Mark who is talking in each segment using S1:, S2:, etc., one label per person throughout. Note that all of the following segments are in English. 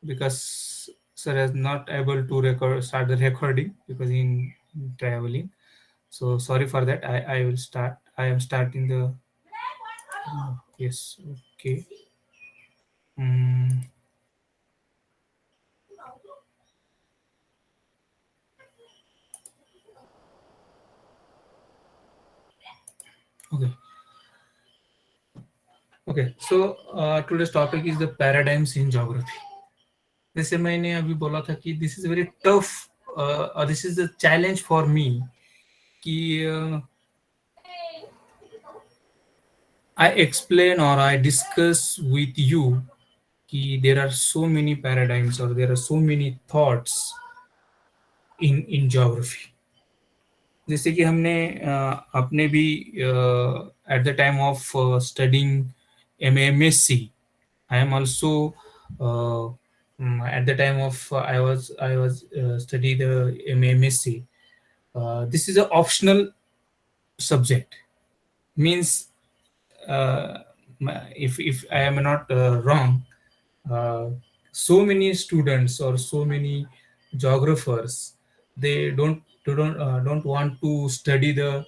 S1: because sir is not able to start the recording because in traveling. So sorry for that. I will start. I am starting the yes. Okay. Mm, okay. Okay. So today's topic is the paradigms in geography. जैसे मैंने अभी बोला था कि this is very tough, this is the challenge for me कि I explain or I discuss with you कि there are so many paradigms or there are so many thoughts in geography. जैसे कि हमने अपने भी at the time of studying MAMSC, I am also at the time of I was study the MAMSC. This is an optional subject. Means uh, if I am not wrong, uh, so many students or so many geographers they don't want to study the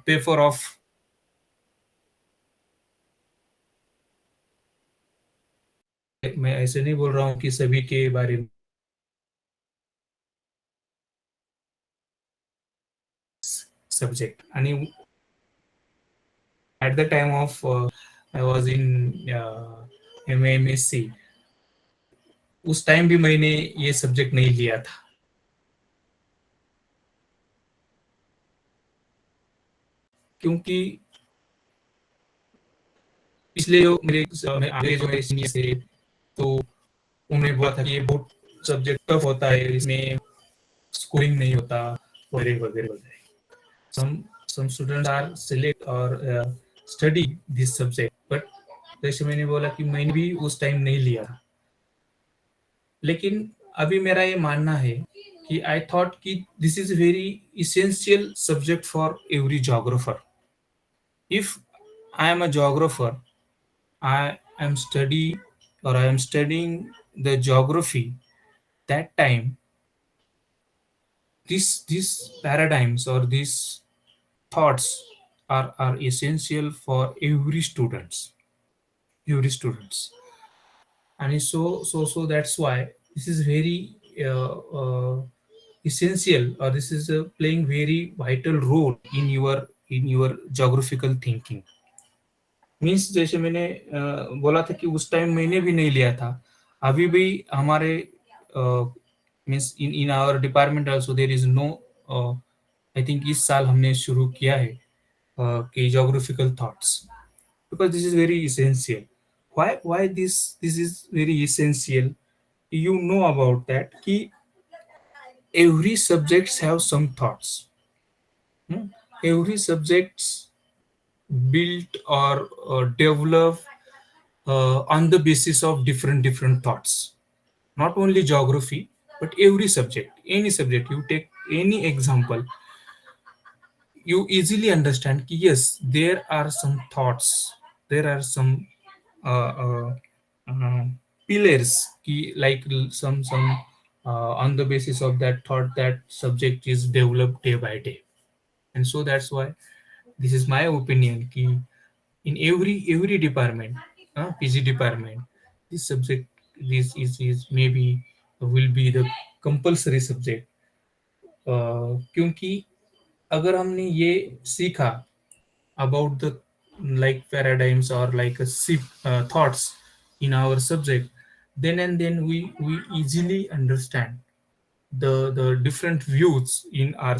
S1: paper of मैं ऐसे नहीं बोल रहा हूँ कि सभी के बारे में सब्जेक्ट आणि at the time of I was in MAMSC उस टाइम भी मैंने ये सब्जेक्ट नहीं लिया था क्योंकि पिछले जो आगे जो मेरे सीनियर थे तो उन्होंने बोला था कि ये बहुत सब्जेक्ट टफ होता है इसमें स्कोरिंग नहीं होता वगैरह वगैरह वगैरह some some students are select or study this subject but जैसे मैंने बोला कि मैंने भी उस टाइम नहीं लिया लेकिन अभी मेरा ये मानना है कि आई थॉट कि this is very essential subject for every geographer if I am a geographer, I am study or I am studying the geography. That time, these paradigms or these thoughts are essential for every students, and so that's why this is very essential or this is playing very vital role in your geographical thinking. Means जैसे मैंने बोला था कि उस time मैंने भी नहीं लिया था अभी भी हमारे means in our department also there is no I think इस साल हमने शुरू किया है कि geographical thoughts because this is very essential why this is very essential you know about that कि every subjects have some thoughts. Every subjects built or develop on the basis of different thoughts, not only geography but every subject, any subject you take any example, you easily understand कि yes there are some thoughts, there are some uh, pillars कि like on the basis of that thought that subject is developed day by day. And so that's why this is my opinion कि in every department, PG department, this subject is maybe will be the compulsory subject. क्योंकि अगर हमने ये सीखा about the like paradigms or like a thoughts in our subject, then and then we easily understand the different views in our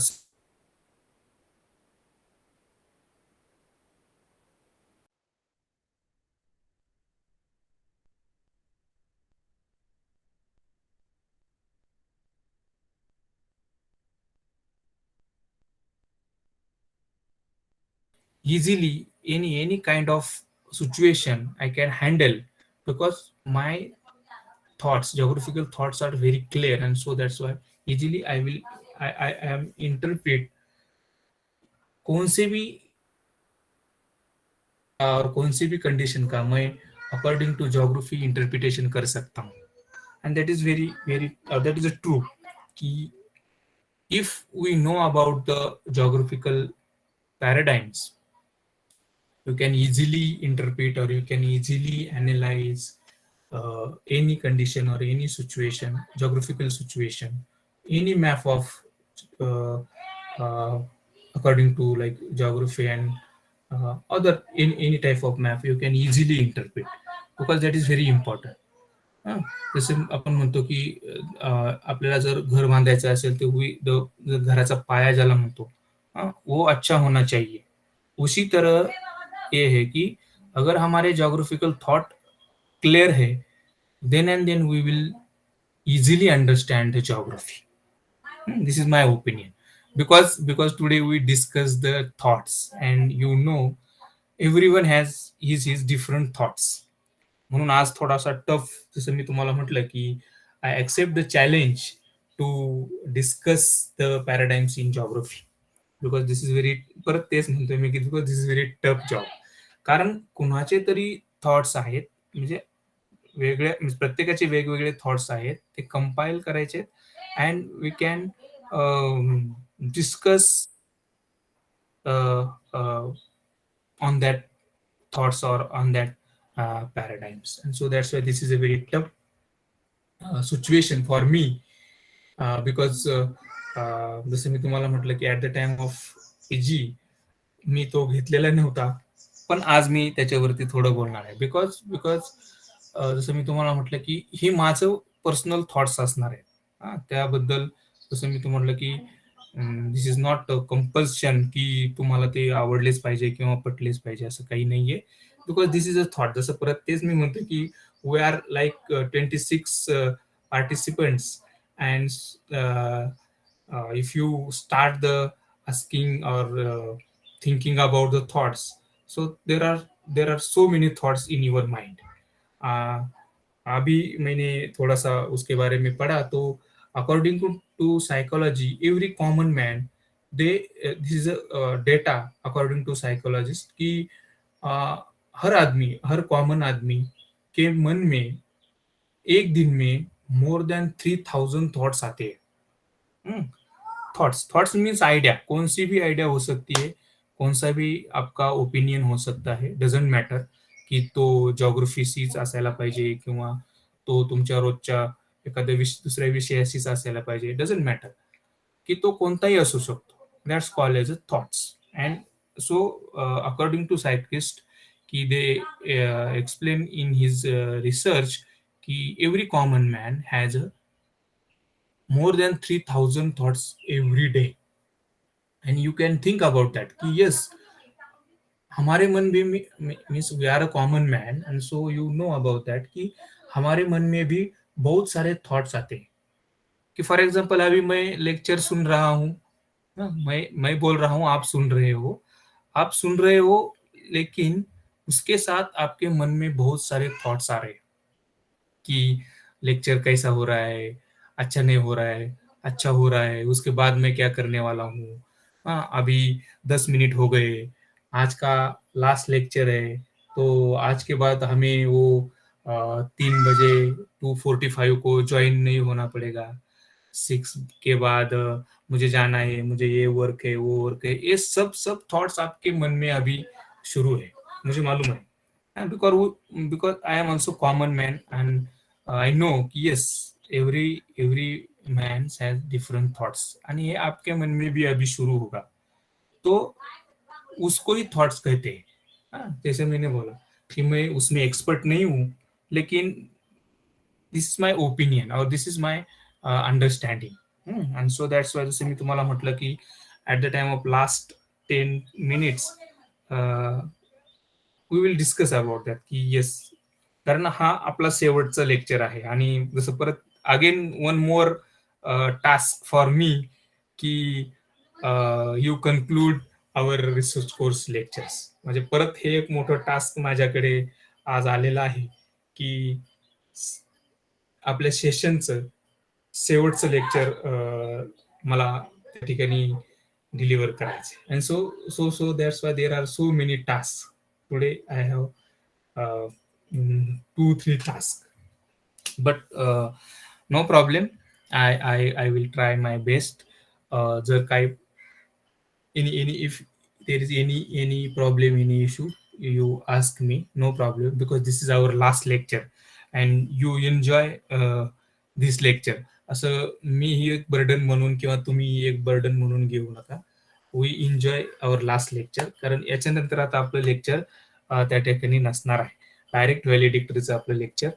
S1: easily any kind of situation I can handle because my thoughts geographical thoughts are very clear, and so that's why easily I am interpret कौन से भी और कौन सी भी condition का मैं according to geography interpretation कर सकता हूँ. and that is very that is a true key. If we know about the geographical paradigms, you can easily interpret or you can easily analyze any condition or any situation, geographical situation, any map of uh, uh, according to like geography and other in any type of map you can easily interpret, because that is very important. हां, जसं आपण म्हणतो की आपल्याला जर घर बांधायचं असेल तर घराचा पाया ज्याला म्हणतो, वो अच्छा होना चाहिए. उसी तरह ये है कि अगर हमारे ज्योग्राफिकल थॉट क्लियर है, then and then we will easily understand the geography. This is my opinion, because today we discuss the thoughts, and everyone has his different thoughts. म्हणून आज थोडासा टफ, जसं मी तुम्हाला म्हटलं की I accept the challenge to discuss the paradigms in geography, because this is very, परत तेच म्हणतोय मी की because this is very tough job. कारण कुणाचे तरी थॉट्स आहेत, म्हणजे वेगळ्या, म्हणजे प्रत्येकाचे वेगवेगळे थॉट्स आहेत, ते कंपाईल करायचे and we can discuss on that thoughts or on that paradigms. And so that's why this is a very tough situation for me, because जसं मी तुम्हाला म्हटलं की at the time of PG मी तो घेतलेला नव्हता, पण आज मी त्याच्यावरती थोडं बोलणार आहे, बिकॉज बिकॉज जसं मी तुम्हाला म्हटलं की ही माझं पर्सनल थॉट्स असणार आहे. त्याबद्दल जसं मी तुम्हाला म्हटलं की दिस इज नॉट कंपल्शन की तुम्हाला ते आवडलेच पाहिजे किंवा पटलेच पाहिजे, असं काही नाहीये. Because this is a thought. जसं परत तेच मी म्हणतो की we are like 26 participants, and if you start the asking or thinking about the thoughts, so there are so many thoughts in your mind. uh, अभी मैंने थोड़ा सा उसके बारे में पढ़ा, तो according to psychology every common man, they this is data according to psychologist कि uh, हर आदमी, हर कॉमन आदमी के मन में एक दिन में मोर देन 3000 थॉट्स आते हैं. थॉट्स थॉट्स मीन्स आयडिया, कौन सी भी आयडिया हो सकती है, कौन सा भी आपका ओपिनियन हो सकता है, डझंट मॅटर की तो जॉग्रफीशीच असायला पाहिजे किंवा तो तुमच्या रोजच्या एखाद्या दुसऱ्या विषयाशीच असायला पाहिजे, डझंट मॅटर की तो कोणताही असू शकतो. That's called as a thoughts. And so according to scientist की they explain in his research की every common man has a more than 3000 thoughts every day. And you can think about that कि yes, हमारे मन भी means we are a common man, and so you know about that कि हमारे मन में भी बहुत सारे थॉट्स आते हैं. कि फॉर एग्जांपल अभी मैं लेक्चर सुन रहा हूँ, मैं बोल रहा हूँ, आप सुन रहे हो, लेकिन उसके साथ आपके मन में बहुत सारे थॉट्स आ रहे हैं कि लेक्चर कैसा हो रहा है, अच्छा नहीं हो रहा है, अच्छा हो रहा है, उसके बाद मैं क्या करने वाला हूँ. हाँ, अभी 10 मिनट हो गए, आज का लास्ट लेक्चर है, तो आज के बाद हमें वो 3 बजे 2:45 को ज्वाइन नहीं होना पड़ेगा. 6 के बाद मुझे जाना है, मुझे ये वर्क है, वो वर्क है, ये सब सब थॉट्स आपके मन में अभी शुरू है, मुझे मालूम है. And because I am also common man, and I know कि yes, every man has different thoughts, and ये आपके मन में भी अभी शुरू होगा, तो उसको ही थॉट्स कहते हैं. जैसे मैंने बोला कि मैं उसमें एक्सपर्ट नहीं हूँ, लेकिन दिस इज माय ओपिनियन और this is my understanding. And so that's why जसं मी तुम्हाला म्हटलं की at the time of last 10 minutes we will discuss about that की येस, कारण हा आपला शेवटचा लेक्चर आहे, आणि जसं परत again one more task for me की you conclude our research course lectures. म्हणजे परत हे एक मोठं टास्क माझ्याकडे आज आलेलं आहे की आपल्या सेशनचं शेवटचं लेक्चर मला त्या ठिकाणी डिलिव्हर करायचे. And so that's why there are so many task. Today I have 2-3 tasks. but no problem. I will try my best. Jर काही any if there is any problem, any issue, you ask me, no problem, because this is our last lecture and you enjoy this lecture. असं मी ही एक burden म्हणून किंवा तुम्ही ही एक burden म्हणून घेऊ नका. We enjoy our last lecture, कारण याच्यानंतर आता आपलं लेक्चर त्या ठिकाणी नसणार आहे. डायरेक्ट व्हॅलिडिक्टरीचं आपलं लेक्चर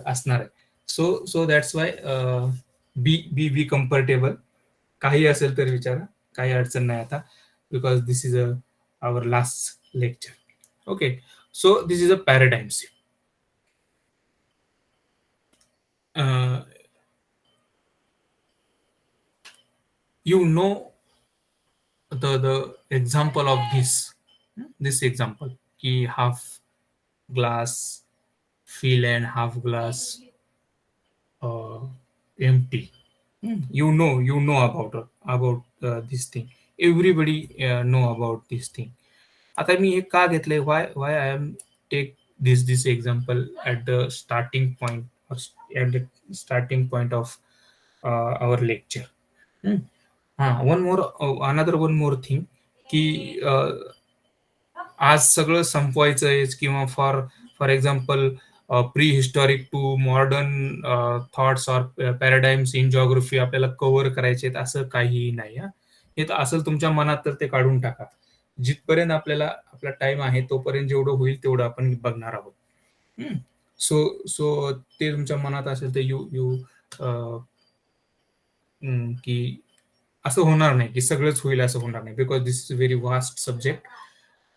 S1: असणार आहे. So that's why be be be comfortable. काही असेल तर विचारा, काही अडचण नाही आता, because this is our last lecture. Okay, so this is a paradigm shift. You know the example of this example, ki half glass fill and half glass empty. You know about this thing. Everybody know about this thing. आता मी हे का घेतलंय, why I am take this example at the starting point, or at the starting point of our lecture. one more thing, की आज सगळं संपवायचं आहे, किंवा for example pre historic to modern thoughts or paradigms in geography आपल्याला cover करायचे आहेत, असं काहीही नाही. हे तर असेल तुमच्या मनात तर ते काढून टाका. जिथपर्यंत आपला टाइम आहे तोपर्यंत जेवढं होईल तेवढं आपण बघणार आहोत. सो ते तुमच्या मनात असेल तर यू यू की असं होणार नाही की सगळंच होईल, असं होणार नाही, because this is a very vast subject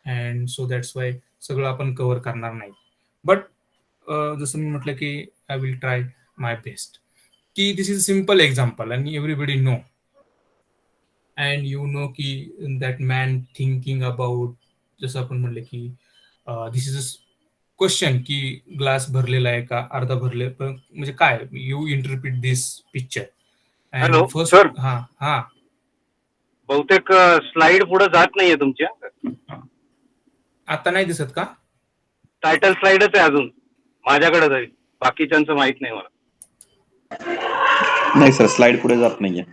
S1: and so that's वाय सगळं आपण कव्हर करणार नाही. बट जसं मी म्हटलं की I will try my best. की दिस इज सिम्पल एक्झाम्पल आणि everybody know, and you know की दॅट मॅन थिंकिंग अबाउट, जसं आपण म्हटलं की दिस इज अ क्वेश्चन की ग्लास भरलेला आहे का अर्धा भरले, म्हणजे काय, you interpret this picture.
S2: Hello
S1: and first
S2: sir,
S1: हा
S2: बहुतेक स्लाइड पुढे जात नाहीये तुमच्या.
S1: आता नाही दिसत का?
S2: टायटल स्लाइडच आहे अजून माझ्याकडे तरी, बाकीच्यांचं माहित नाही मला.
S3: नाही सर, स्लाइड पुढे जात नाहीये.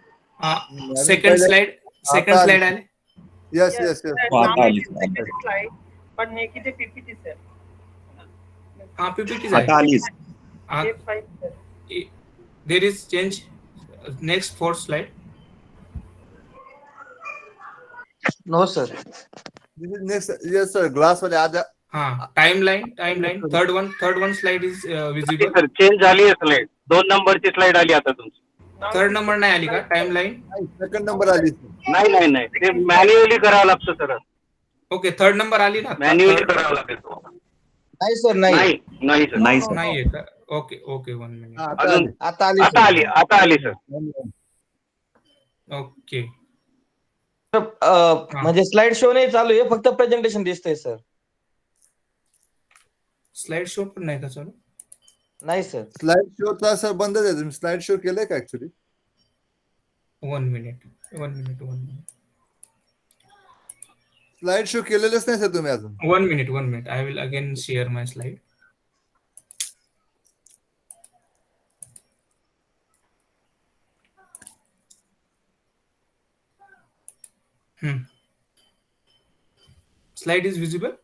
S1: सेकंड स्लाइड आले.
S4: Yes, yes, yes.
S3: आता आली.
S5: slide, but make it a PPT, sir.
S1: हा पीपीटी
S3: आता आलीच.
S5: A5, sir.
S1: There is change. Next fourth slide.
S6: No, sir.
S4: This is next. Yes, sir. Glass वाले आजा.
S1: हा timeline third one slide is visible.
S2: Sir change झाली आहे slide, 2 नंबरची slide आली आता तुमची.
S5: Now
S1: थर्ड नंबर नाही आली का टाइमलाइन?
S4: Second number आली.
S2: नाही नाही नाही, ते मॅन्युअली करावं लागतं सर.
S1: ओके, थर्ड नंबर आली ना?
S2: मॅन्युअली करावं लागेल.
S6: नाही सर, नाही.
S2: नाही नाही सर,
S3: नाही सर.
S1: नाहीये का? Okay 1 minute.
S2: अजून
S6: आता आली.
S2: आता आली, आता आली सर.
S1: ओके,
S6: म्हणजे स्लाइड शो नाही चालू आहे, फक्त प्रेझेंटेशन दिसतंय सर.
S1: स्लाइड शो पण नाही का चालू?
S6: नाही सर.
S4: स्लाइड शो चा सर बंदच आहे. तुम्ही स्लाइड शो केलंय का ऍक्च्युली?
S1: 1 मिनिट.
S4: स्लाइड शो केलेलंच नाही सर तुम्ही अजून.
S1: 1 minute. I will again share my slide. Slide is visible.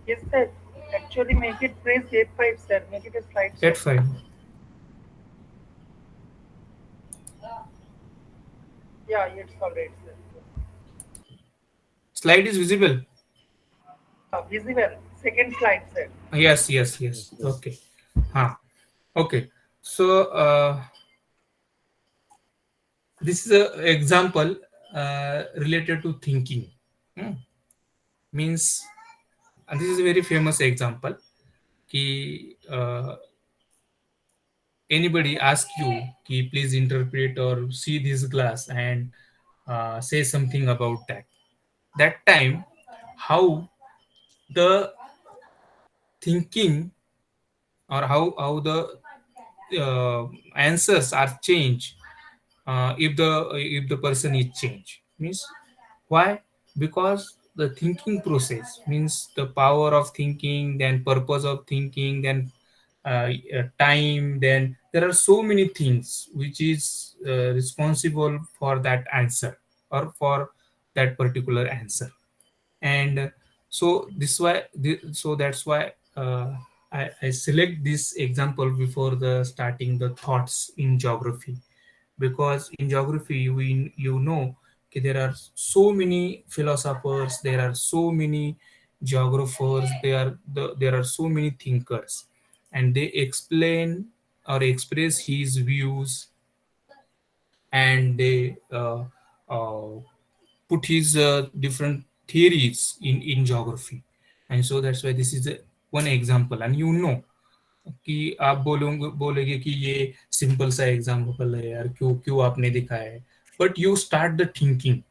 S5: yes, sir. Actually, make it press F5, sir. Make it a slide. sir.
S1: F5.
S5: Yeah, it's all right, sir.
S1: Slide is visible.
S5: Visible. Second slide, sir.
S1: Yes. Okay. Okay. So this is an example related to thinking. Means, and this is a very famous example. Ki anybody ask you, ki please interpret or see this glass and say something about that. That time, how the thinking or how the answers are changed if the person is changed. Means why? Because the thinking process, means the power of thinking, then purpose of thinking, then time, then there are so many things which is responsible for that answer or for that particular answer. And so this why so that's why I select this example before the starting the thoughts in geography, because in geography we okay, there are so many philosophers, there are so many geographers, there are so many thinkers, and they explain or express his views, and they put his different theories in geography. And so that's why this is one example. And कि आप बोलेंगे कि ये simple सा example है यार, क्यों क्यों आपने दिखाया है, but you start the thinking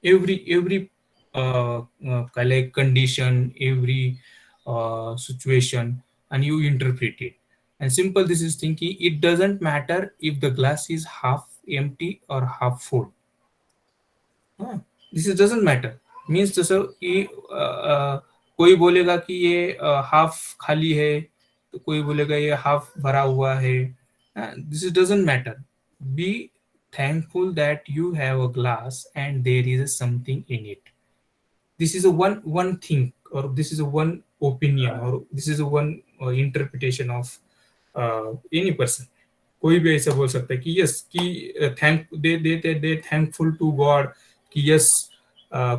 S1: every like condition, every situation, and you interpret it. And simple this is thinking, it doesn't matter if the glass is half empty or half full. This is doesn't matter, means जैसे कि कोई बोलेगा कि ये half खाली है, तो कोई बोलेगा ये हाफ भरा हुआ है. This is doesn't matter. Be thankful that you have a glass and there is something in it. This is a one thing, or this is a one opinion, or this is a one interpretation of any person. कोई भी ऐसा बोल सकता है कि yes कि thank they thankful to God कि yes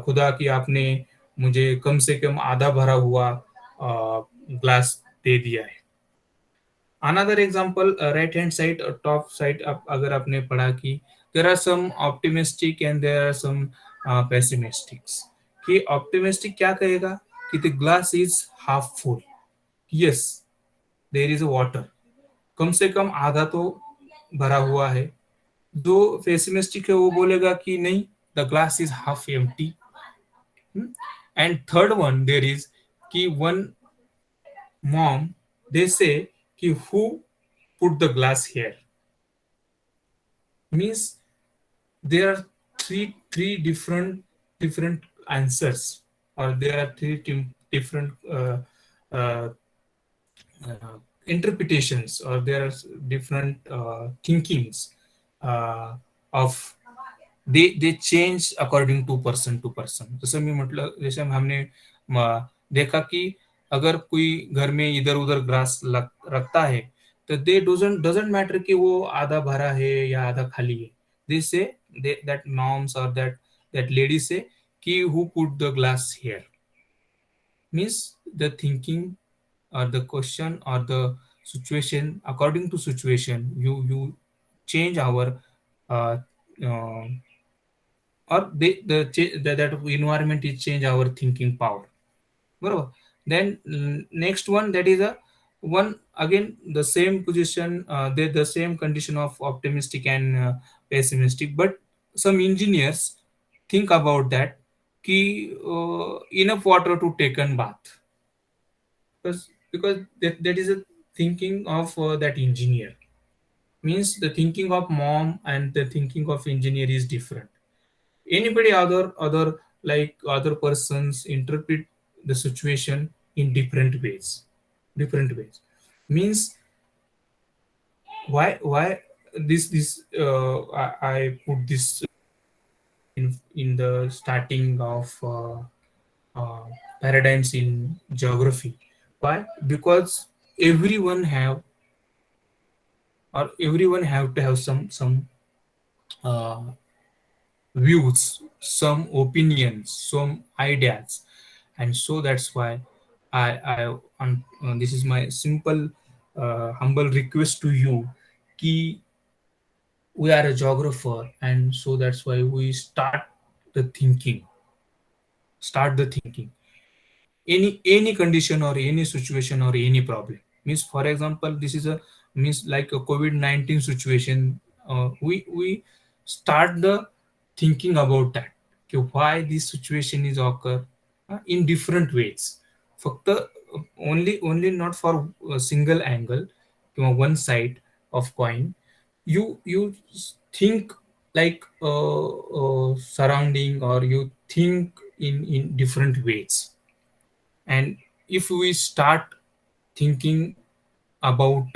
S1: खुदा कि आपने मुझे कम से कम आधा भरा हुआ ग्लास दे दिया है. Another example right hand side और टॉप साइड, अगर आपने पढ़ा कि there are some optimistic and there are some pessimistics. कि ऑप्टिमिस्टिक क्या कहेगा कि the glass is half full, yes there is a water, कम से कम आधा तो भरा हुआ है. जो पेसिमिस्टिक है वो बोलेगा कि नहीं, the glass is half empty. And third one there is कि वन मॉम दे से कि who put the glass here, means there are three different answers, or there are three different interpretations, or there are different thinkings of they change according to person to person. जैसे मैं मतलब जैसे हमने देखा कि अगर कोई घर में इधर उधर ग्लास रखता है तो दे डजंट मैटर कि वो आधा भरा है या आधा खाली है. दे से दैट मॉम्स और दैट लेडी से कि who put the glass here, means the thinking or the question or the situation, according to situation you change our uh, uh, or that environment is change our thinking power. Barabar. Then next one, that is a one again the same position, the same condition of optimistic and pessimistic, but some engineers think about that ki enough water to take a bath, because that is a thinking of that engineer, means the thinking of mom and the thinking of engineer is different. Anybody other like other persons interpret the situation in different ways, means why this I put this in the starting of paradigms in geography. Why? Because everyone have to have some uh, views, some opinions, some ideas. And so that's why this is my simple humble request to you ki we are a geographer, and so that's why we start the thinking any condition or any situation or any problem. Means for example, this is a means like a COVID-19 situation, we start the thinking about that, okay, why this situation is occur in different ways. फक्त only not for a single angle, one side of coin. You think like surrounding, or you think in different ways. And if we start thinking about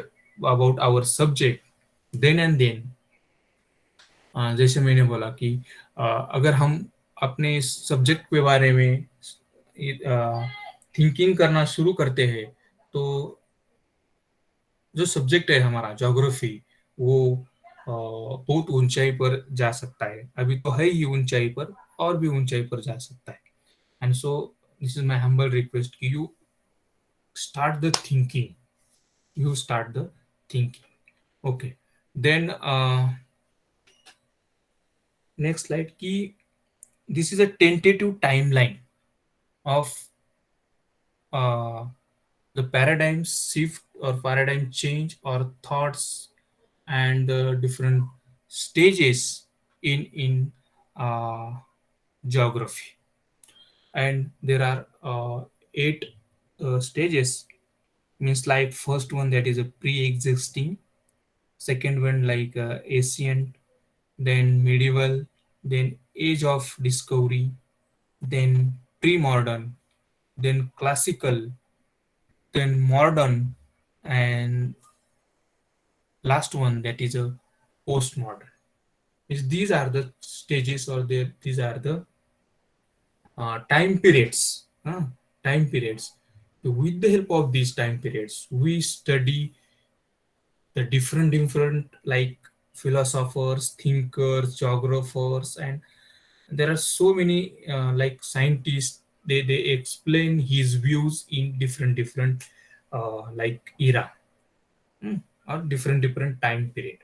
S1: our subject then and then, जैसे मैंने बोला कि अगर हम अपने subject के बारे में थिंकिंग करना शुरू करते हैं तो जो सब्जेक्ट है हमारा ज्योग्राफी वो बहुत ऊंचाई पर जा सकता है, अभी तो है ही ऊंचाई पर, और भी ऊंचाई पर जा सकता है. And so this is my humble request कि you start the thinking, you start the thinking. Okay, then next slide key. This is a tentative timeline of the paradigm shift or paradigm change or thoughts and the different stages in geography. And there are 8 stages. Means like first one, that is a pre-existing, second one like ancient, then medieval, then age of discovery, then pre-modern, then classical, then modern, and last one, that is a postmodern. These are the stages, or these are the time periods. Time periods. With the help of these time periods, we study the different like philosophers, thinkers, geographers, and there are so many like scientists. They explain his views in different like era, or different time period.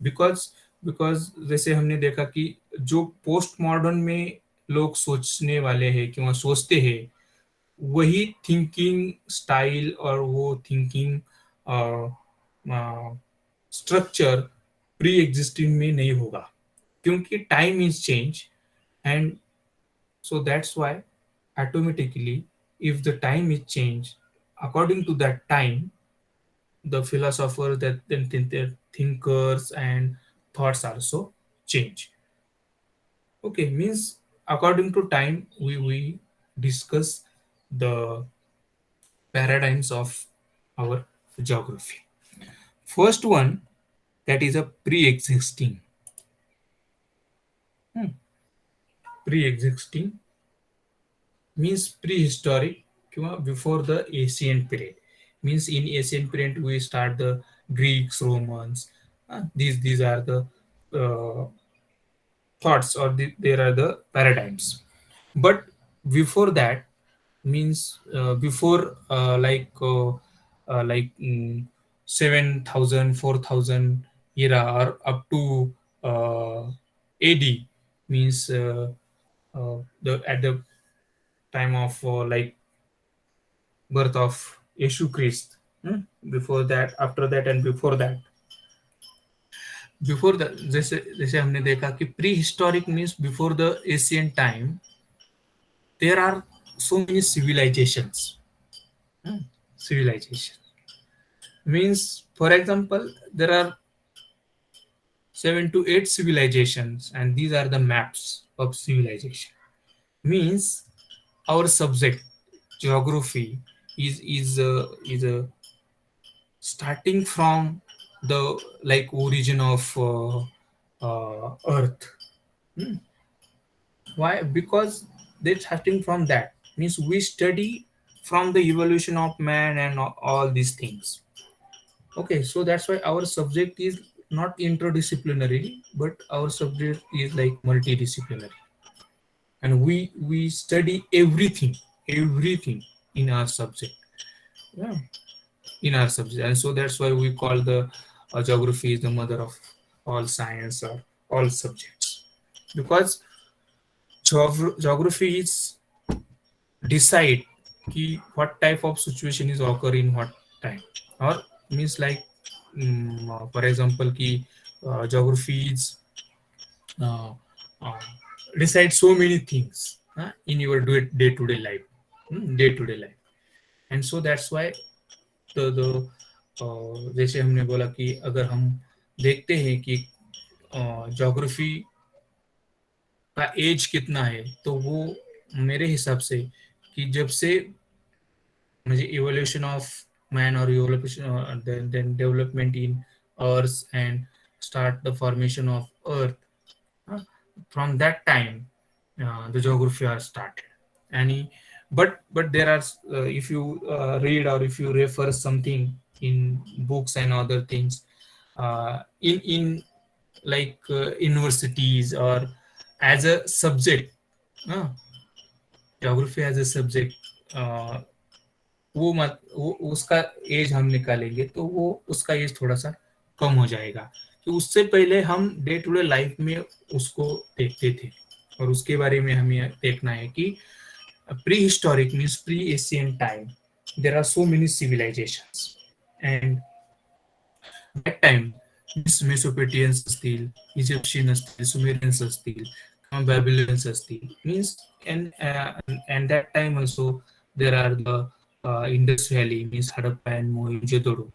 S1: Because जैसे हमने देखा कि जो post modern में लोग सोचने वाले हैं कि वह सोचते हैं, वही थिंकिंग स्टाइल और वो थिंकिंग स्ट्रक्चर प्री एग्जिस्टिंग में नहीं होगा, क्योंकि time is change. And so that's why automatically if the time is changed, according to that time, the philosophers, that then the thinkers and thoughts also change. Okay, means according to time we discuss the paradigms of our geography. First one, that is a pre-existing. Pre-existing means prehistoric, before the ancient period. Means in ancient period we start the Greeks, Romans. These are the thoughts, or there are the paradigms. But before that, means before like 7,000 4,000 era, or up to AD, means at the time of like birth of Yeshu Christ. Before that, after that, and before that. Before that, जैसे हमने देखा कि prehistoric means before the ancient time, there are so many civilizations. Civilization means, for example, there are 7 to 8 civilizations, and these are the maps of civilization. Means our subject geography is starting from the like origin of earth. Why? Because they're starting from that. Means we study from the evolution of man and all these things. Okay, so that's why our subject is not interdisciplinary, but our subject is like multidisciplinary, and we study everything in our subject. Yeah, in our subject. And so that's why we call the geography is the mother of all science or all subjects, because geography is decide ki what type of situation is occur in what time, or means like for example ki geography is decide so many things in your day-to-day life. And so that's why the जैसे हमने बोला कि अगर हम देखते हैं कि geography का एज कितना है, तो वो मेरे हिसाब से कि जब से मुझे इवोल्यूशन ऑफ मैन और evolution then development in earth and start the formation of earth, uh, from that time the geography has started. Any but there are if you read or if you refer something in books and other things, in like universities or as a subject, uh, geography as a subject, वो मत वो उसका as हम निकालेंगे तो वो उसका as थोड़ा सा कम हो जाएगा, कि उससे पहले हम डे टू डे लाइफ में उसको देखते थे। और उसके बारे में हमें देखना है कि pre historic means pre Asian time there are so many civilisations and that time Mesopotamians असतील, Egyptian असतील, Sumerians असतील, Babylonians असतील, means and that time also there are the Indus Valley means Harappa and Mohenjo-daro.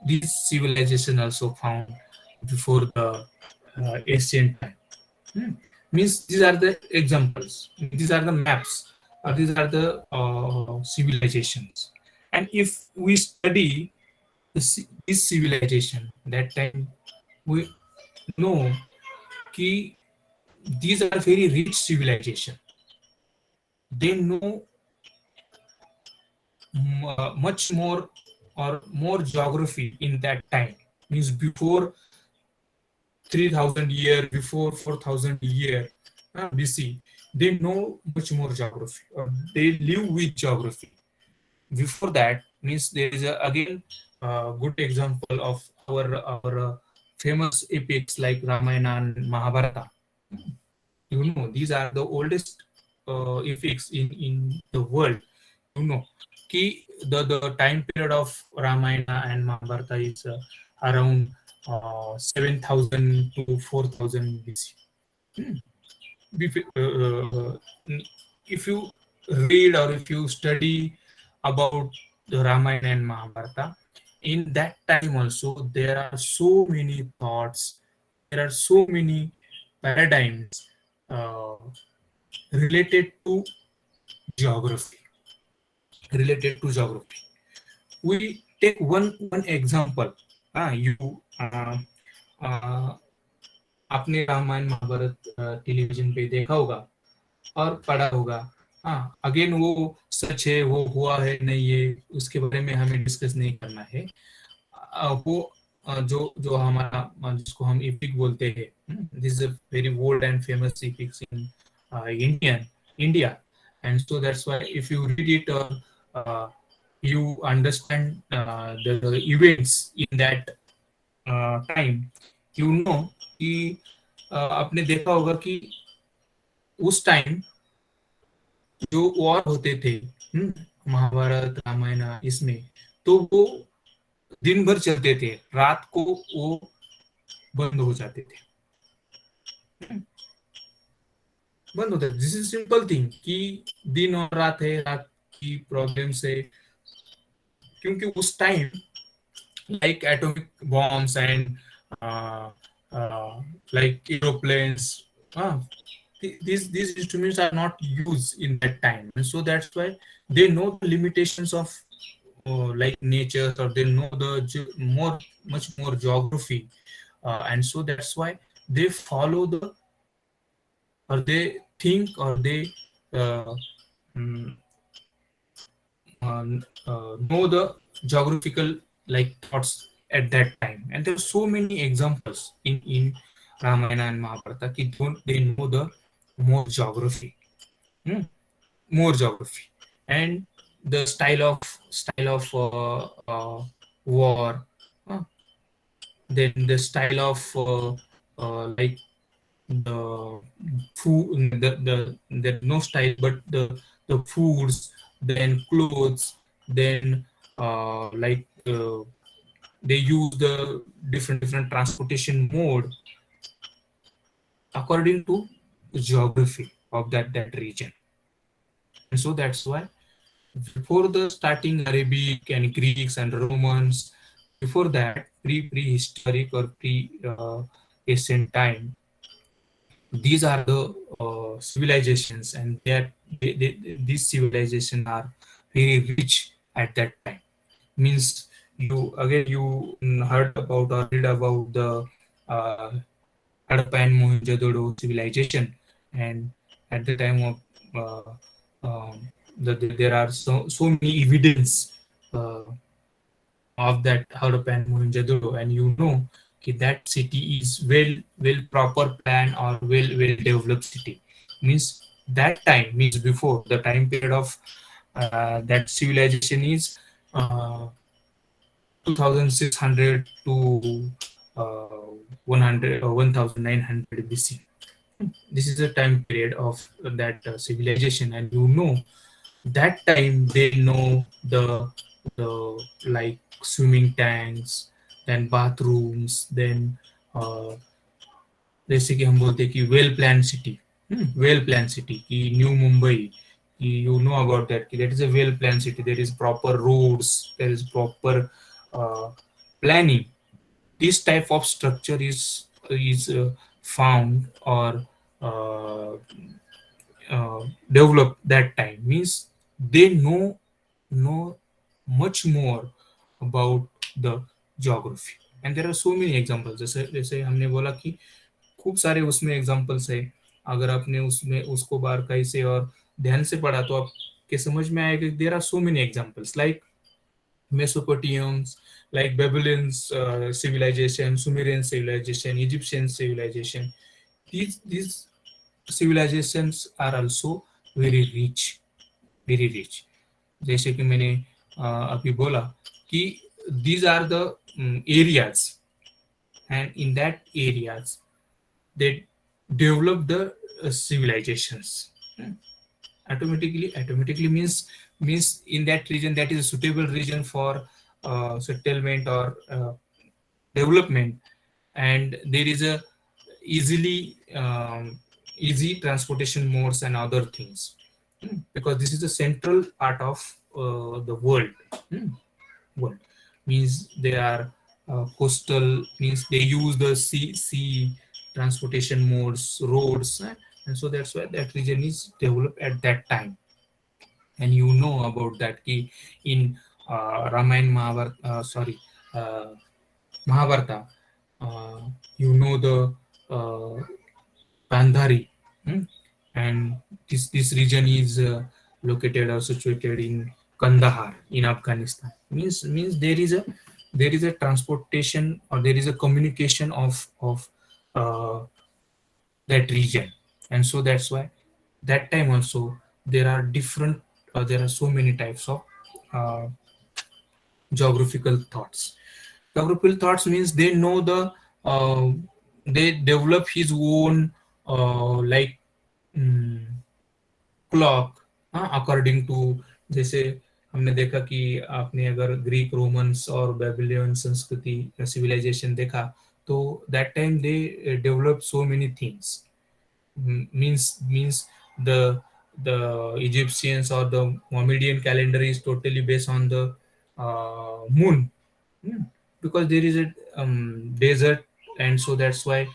S1: These civilization also found before the ancient time. Means these are the examples, these are the maps, or these are the civilizations. And if we study this civilization that time, we know कि these are very rich civilization. They know much more or more geography in that time, means before 3000 year, before 4000 year BC. They know much more geography, or they live with geography. Before that means there is again good example of our famous epics like Ramayana and Mahabharata. You know, these are the oldest epics in the world. You know, ki the time period of Ramayana and Mahabharata is around 7000 to 4000 BC. If you read or if you study about the Ramayana and Mahabharata, in that time also there are so many thoughts, there are so many paradigms related to geography. Related to geography, we take one example. You आपने Ramayan Mahabharat television पे देखा होगा और पढ़ा होगा। हाँ, again वो सच है, वो हुआ है नहीं है, उसके बारे में हमें डिस्कस नहीं करना है। वो जो जो हमारा जिसको हम एपिक बोलते हैं, this is a very old and famous epics in India, and so that's why if you read it you understand the events in that time, you know कि आपने देखा होगा कि उस टाइम जो वॉर होते थे महाभारत रामायण इसमें, तो वो दिन भर चलते थे, रात को वो बंद हो जाते थे, बंद होते थे। दिस इज सिंपल थिंग कि दिन और रात है, रात की प्रॉब्लम से, क्योंकि उस time like atomic bombs and like aeroplanes, these instruments are not used in that time, and so that's why they know the limitations of like nature, or they know the much more geography, and so that's why they follow the, or they think, or they uh, mm, know the geographical like thoughts at that time. And there are so many examples in Ramayana and Mahabharata ki they know the more geography, more geography, and the style of war, then the style of like the food, the no style, but the foods, then clothes, then like they use the different transportation mode according to geography of that region. And so that's why before the starting Arabic and Greeks and Romans, before that prehistoric or pre ancient time, these are the civilizations, and these civilizations are very rich at that time. Means you again you heard about or read about the uh, Harappa and Mohenjo-daro civilization, and at the time of uh, there are so many evidence uh, of that Harappa and Mohenjo-daro, and you know that city is well proper planned or well developed city. Means that time, means before the time period of that civilization is uh, 2600 to 100 or 1900 BC. This is the time period of that civilization, and you know that time they know the like swimming tanks, then bathrooms, then uh, जैसे कि हम बोलते हैं कि well plan city, well plan city कि new Mumbai, you know about that, that is a well planned city, there is proper roads, there is proper planning. This type of structure is found or uh, developed that time. Means they know much more about the geography, and there are so many examples. जैसे जैसे हमने बोला कि खूब सारे उसमें examples है। अगर आपने उसमें उसको बारकाई से और ध्यान से पढ़ा तो आपके समझ में आएगा। There are so many examples like Mesopotamians, like Babylon's civilization, Sumerian civilization, Egyptian civilization. These civilizations are also very rich, very rich. जैसे कि मैंने अभी बोला कि these are the areas, and in that areas they develop the civilizations. Automatically means in that region, that is a suitable region for settlement or development, and there is a easily easy transportation modes and other things. Because this is the central part of the world. World means they are coastal, means they use the sea transportation modes, roads, and so that's why that region is developed at that time. And you know about that ki in Ramayana, Mahabharata, uh, Mahabharata, uh, you know the Gandhari, and this region is located or situated in Kandahar in Afghanistan. Means there is a transportation or there is a communication of uh, that region, and so that's why that time also there are different there are so many types of uh, geographical thoughts. Geographical thoughts means they know uh, they develop his own like mm, clock, हाँ, according to जैसे हमने देखा कि आपने अगर Greek Romans और Babylonian संस्कृति civilisation देखा तो that time they develop so many things. Means the Egyptians or the Mohammedan calendar is totally based on the moon. Because there is a desert, and so that's why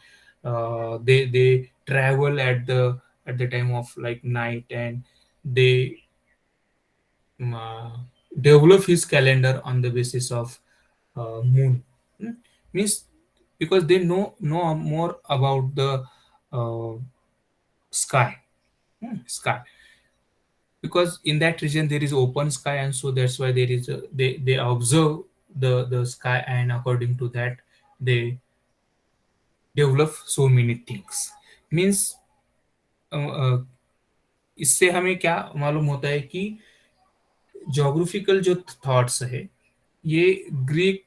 S1: they travel at the time of like night, and they develop his calendar on the basis of moon. Means because they know more about the uh, sky. Sky, because in that region there is open sky, and so that's why there is they observe the sky, and according to that they develop so many things. Means इससे हमें क्या मालूम होता है कि geographical जो thoughts है ये ग्रीक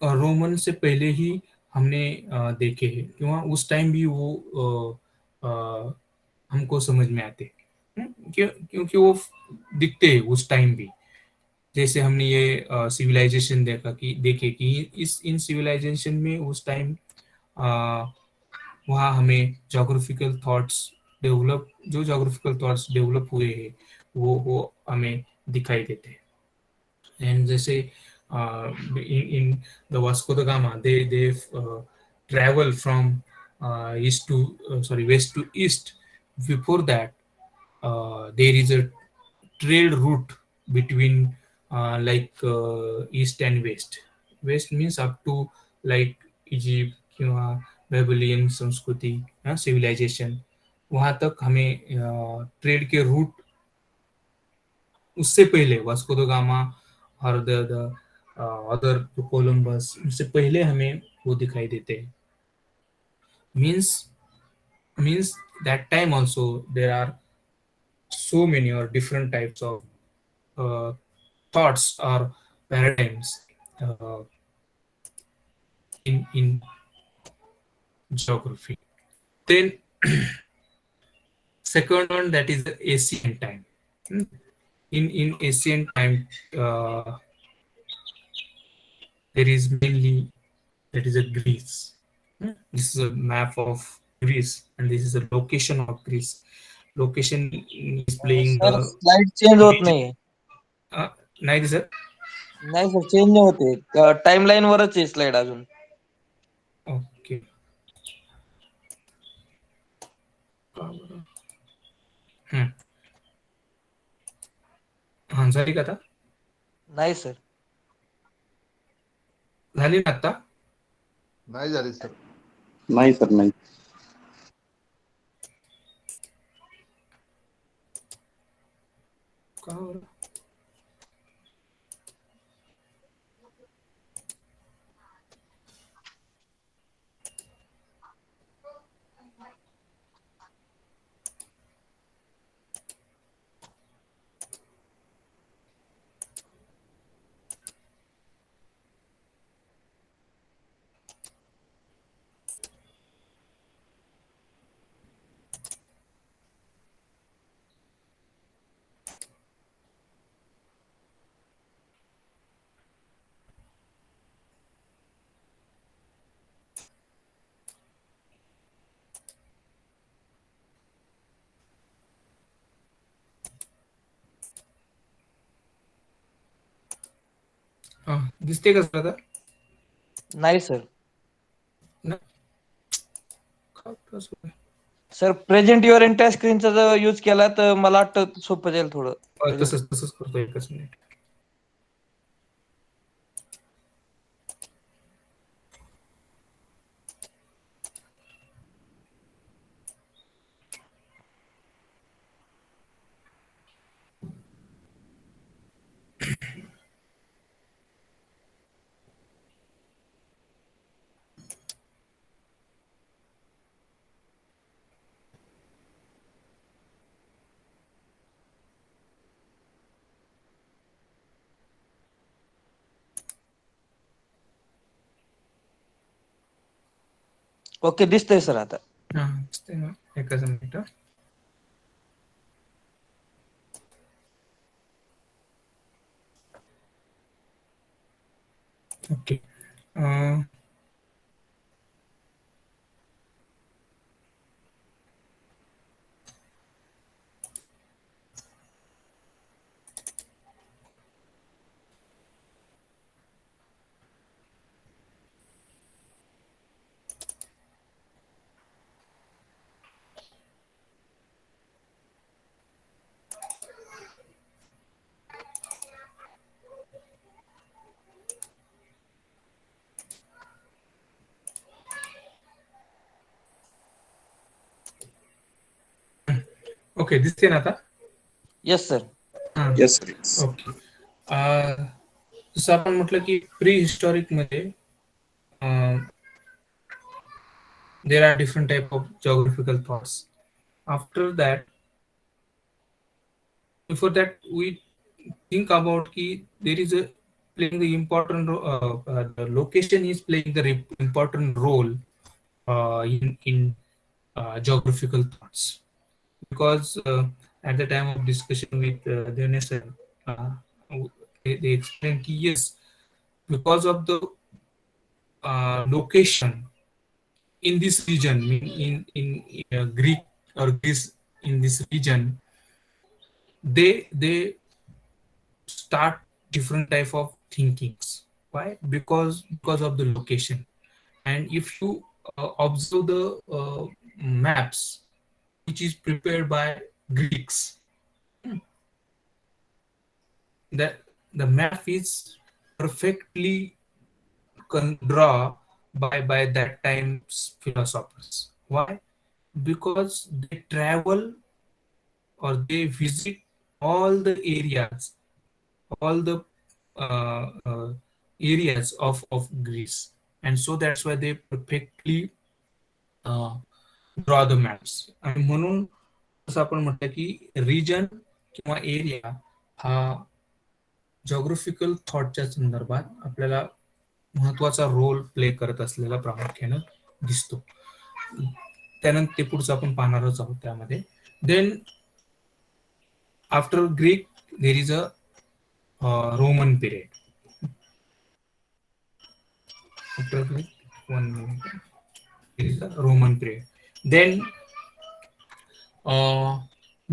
S1: और रोमन से पहले ही हमने देखे हैं, क्यों उस टाइम भी वो हमको समझ में आते क्योंकि वो दिखते हैं उस टाइम भी। जैसे हमने ये सिविलाइजेशन देखा कि देखे कि इस इन सिविलाइजेशन में उस टाइम वहाँ हमें जोग्राफिकल थॉट्स डेवलप जो जोग्राफिकल थॉट्स डेवलप हुए हैं वो हमें दिखाई देते हैं। एंड जैसे in the Vasco da Gama they travel from west to east. Before that, there is a trade route between east and west. West means up to like Egypt किंवा बेबीलियन संस्कृति सिविलाइजेशन, वहां तक हमें ट्रेड के root उससे पहले Vasco the gamma और the other Columbus, उससे पहले हमें वो दिखाई देते हैं. Means that time also there are so many or different types of uh, thoughts or paradigms uh, in geography. Then second one, that is the ancient time. Hmm. In ancient time, there is mainly, that is a Greece. Hmm. This is a map of Greece, and this is a location of Greece. Location is playing the
S6: sir slide change होत
S1: major.
S6: नाही.
S1: नाही sir.
S6: नाही sir, change नाही होते. Timeline वरच आहे slide अजून.
S1: Okay. हा झाली का आता?
S6: नाही सर.
S1: झाली ना आता?
S4: नाही झाली सर.
S2: नाही सर, नाही.
S1: का बरं? हा, दिसते का सर आता?
S6: नाही सर.
S1: नाही. का त्रास होतोय?
S6: सर प्रेझेंट युअर एंटायर स्क्रीनचा जर यूज केला तर मला वाटतं सोपं जाईल थोडं.
S1: तसंच करतो, एकच मिनिट.
S6: ओके, दिसतंय सर आता.
S1: हा, दिसते ना, एकच मिनिट. ओके. ओके, दिसते ना आता?
S6: Yes sir.
S1: हा.
S2: Yes sir, yes.
S1: ओके. जसं आपण म्हटलं की प्री हिस्टॉरिक मध्ये there are different type of geographical thoughts. After that, before that, we think about ki there is a playing the important the location is playing the important role in geographical thoughts, because at the time of discussion with Dinesh sir, they explained ki yes, because of the location in this region, in Greek or Greece, in this region, they start different type of thinkings. Why? Because of the location. And if you observe the maps which is prepared by Greeks. That the map is perfectly draw by that time's philosophers. Why? Because they travel or they visit all the areas, all the areas of Greece, and so that's why they perfectly draw the maps. आणि म्हणून असं आपण म्हटलं की region किंवा area हा geographical थॉटच्या संदर्भात आपल्याला महत्वाचा रोल प्ले करत असलेला प्रामुख्यानं दिसतो. त्यानंतर ते पुढचं आपण पाहणारच आहोत त्यामध्ये. Then after Greek there is a Roman period. After Greek 1 minute. There is a Roman period. Then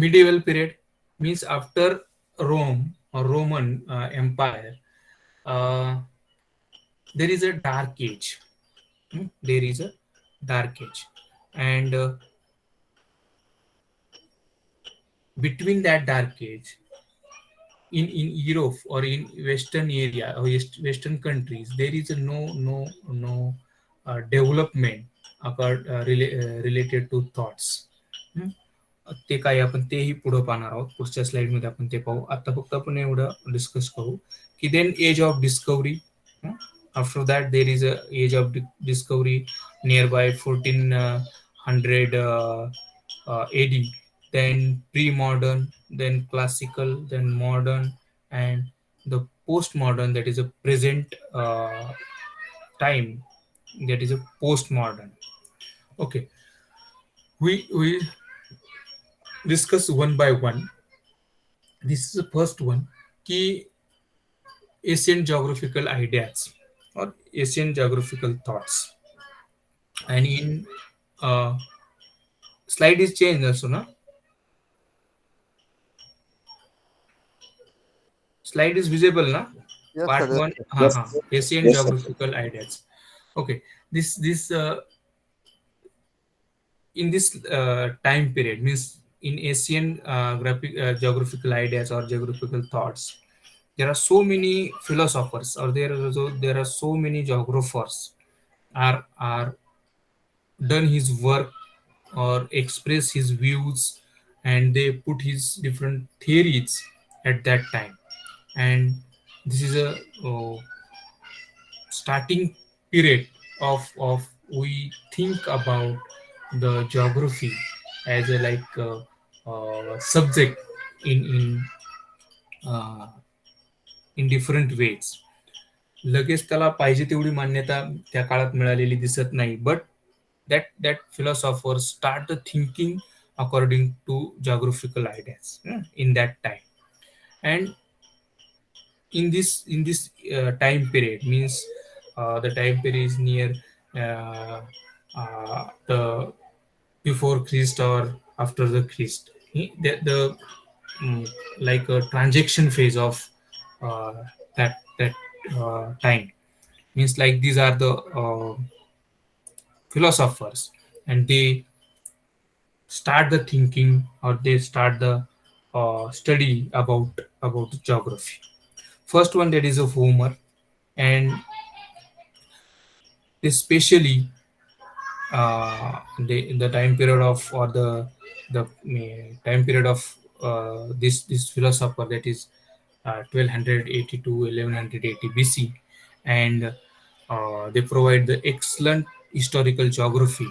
S1: medieval period means after Rome or Roman Empire, there is a dark age. There is a dark age, and between that dark age, in Europe or in Western area or Western countries, there is a no development related to thoughts. ते काय आपण तेही पुढे पाहणार आहोत. पुढच्या slide मध्ये आपण ते पाहू. आता फक्त आपण एवढं डिस्कस करू की then age of discovery. After that there is a age of discovery near by 1400 AD. Then pre-modern, then classical, then modern, and the post-modern, that is a present time, that is a post-modern. Okay, we discuss one by one. This is the first one, key Asian geographical ideas or Asian geographical thoughts. And in slide is changed also, na? Slide is visible, na?
S4: Yes,
S1: Part
S4: sir.
S1: 1.
S4: Yes,
S1: Asian
S3: Yes, sir.
S1: geographical ideas. Okay, this in this time period means in Asian geographical ideas or geographical thoughts, there are so many philosophers or there are so many geographers are done his work or express his views, and they put his different theories at that time. And this is a starting period of we think about the geography as a subject in different ways. लगेच त्याला पाहिजे तेवढी मान्यता त्या काळात मिळालेली दिसत नाही, but that philosophers start the thinking according to geographical ideas in that time. And in this time period means the time period is near the before Christ or after the Christ. The like a transaction phase of that time means like these are the philosophers, and they start the thinking or they start the study about geography. First one, that is of Homer, and especially the time period of or the time period of this philosopher, that is 1280 to 1180 BC, and they provide the excellent historical geography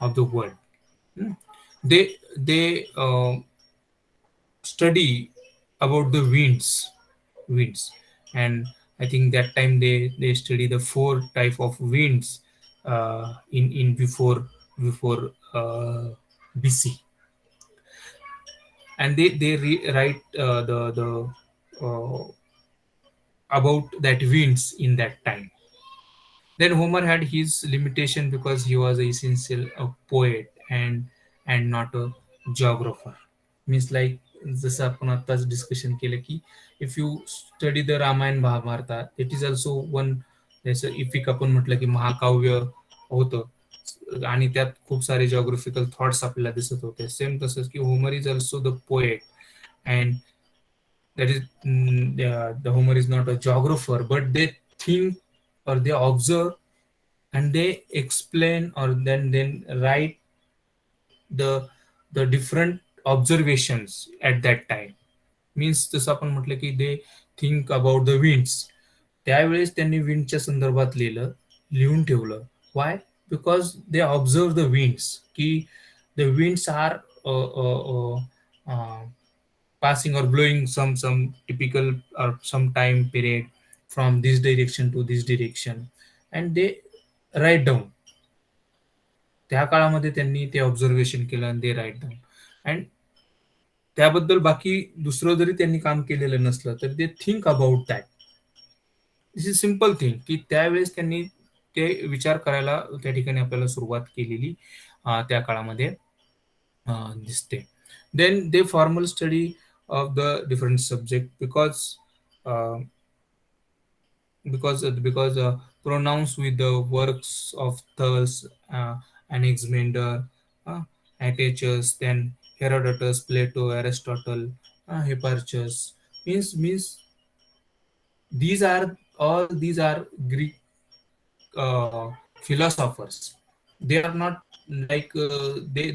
S1: of the world. They study about the winds, and I think that time they study the 4 type of winds in before BC, and they write the about that winds in that time. Then Homer had his limitation because he was essential a poet and not a geographer. Means like जसं आपण आताच discussion केलं की if you study the Ramayana Mahabharata, it is also one जसं EPIC आपण म्हटलं की महाकाव्य होतं आणि त्यात खूप सारे जॉग्राफिकल थॉट्स आपल्याला दिसत होते. सेम तसंच की Homer is also the poet, and that is the Homer is not a geographer, but they think or they observe and they explain or then write the different observations at that time. Means जसं आपण म्हटलं की they think about the winds, त्यावेळेस त्यांनी विंडच्या संदर्भात लिहून ठेवलं. Why? Because they observe the winds, की the winds are passing or blowing some typical or some time period from this direction to this direction, and they write down. त्या काळामध्ये त्यांनी ते ऑब्झर्वेशन केलं आणि ते राईट डाऊन, अँड त्याबद्दल बाकी दुसरं जरी त्यांनी काम केलेलं नसलं तर ते think about that. This is simple thing की त्यावेळेस त्यांनी ते विचार करायला त्या ठिकाणी आपल्याला सुरुवात केलेली त्या काळामध्ये दिसते. Then they formal study of the different subject because pronouns with the works of Thales, Anaximander, Atticus, then Herodotus, Plato, Aristotle, Hipparchus, means these are Greek philosophers. They are not like they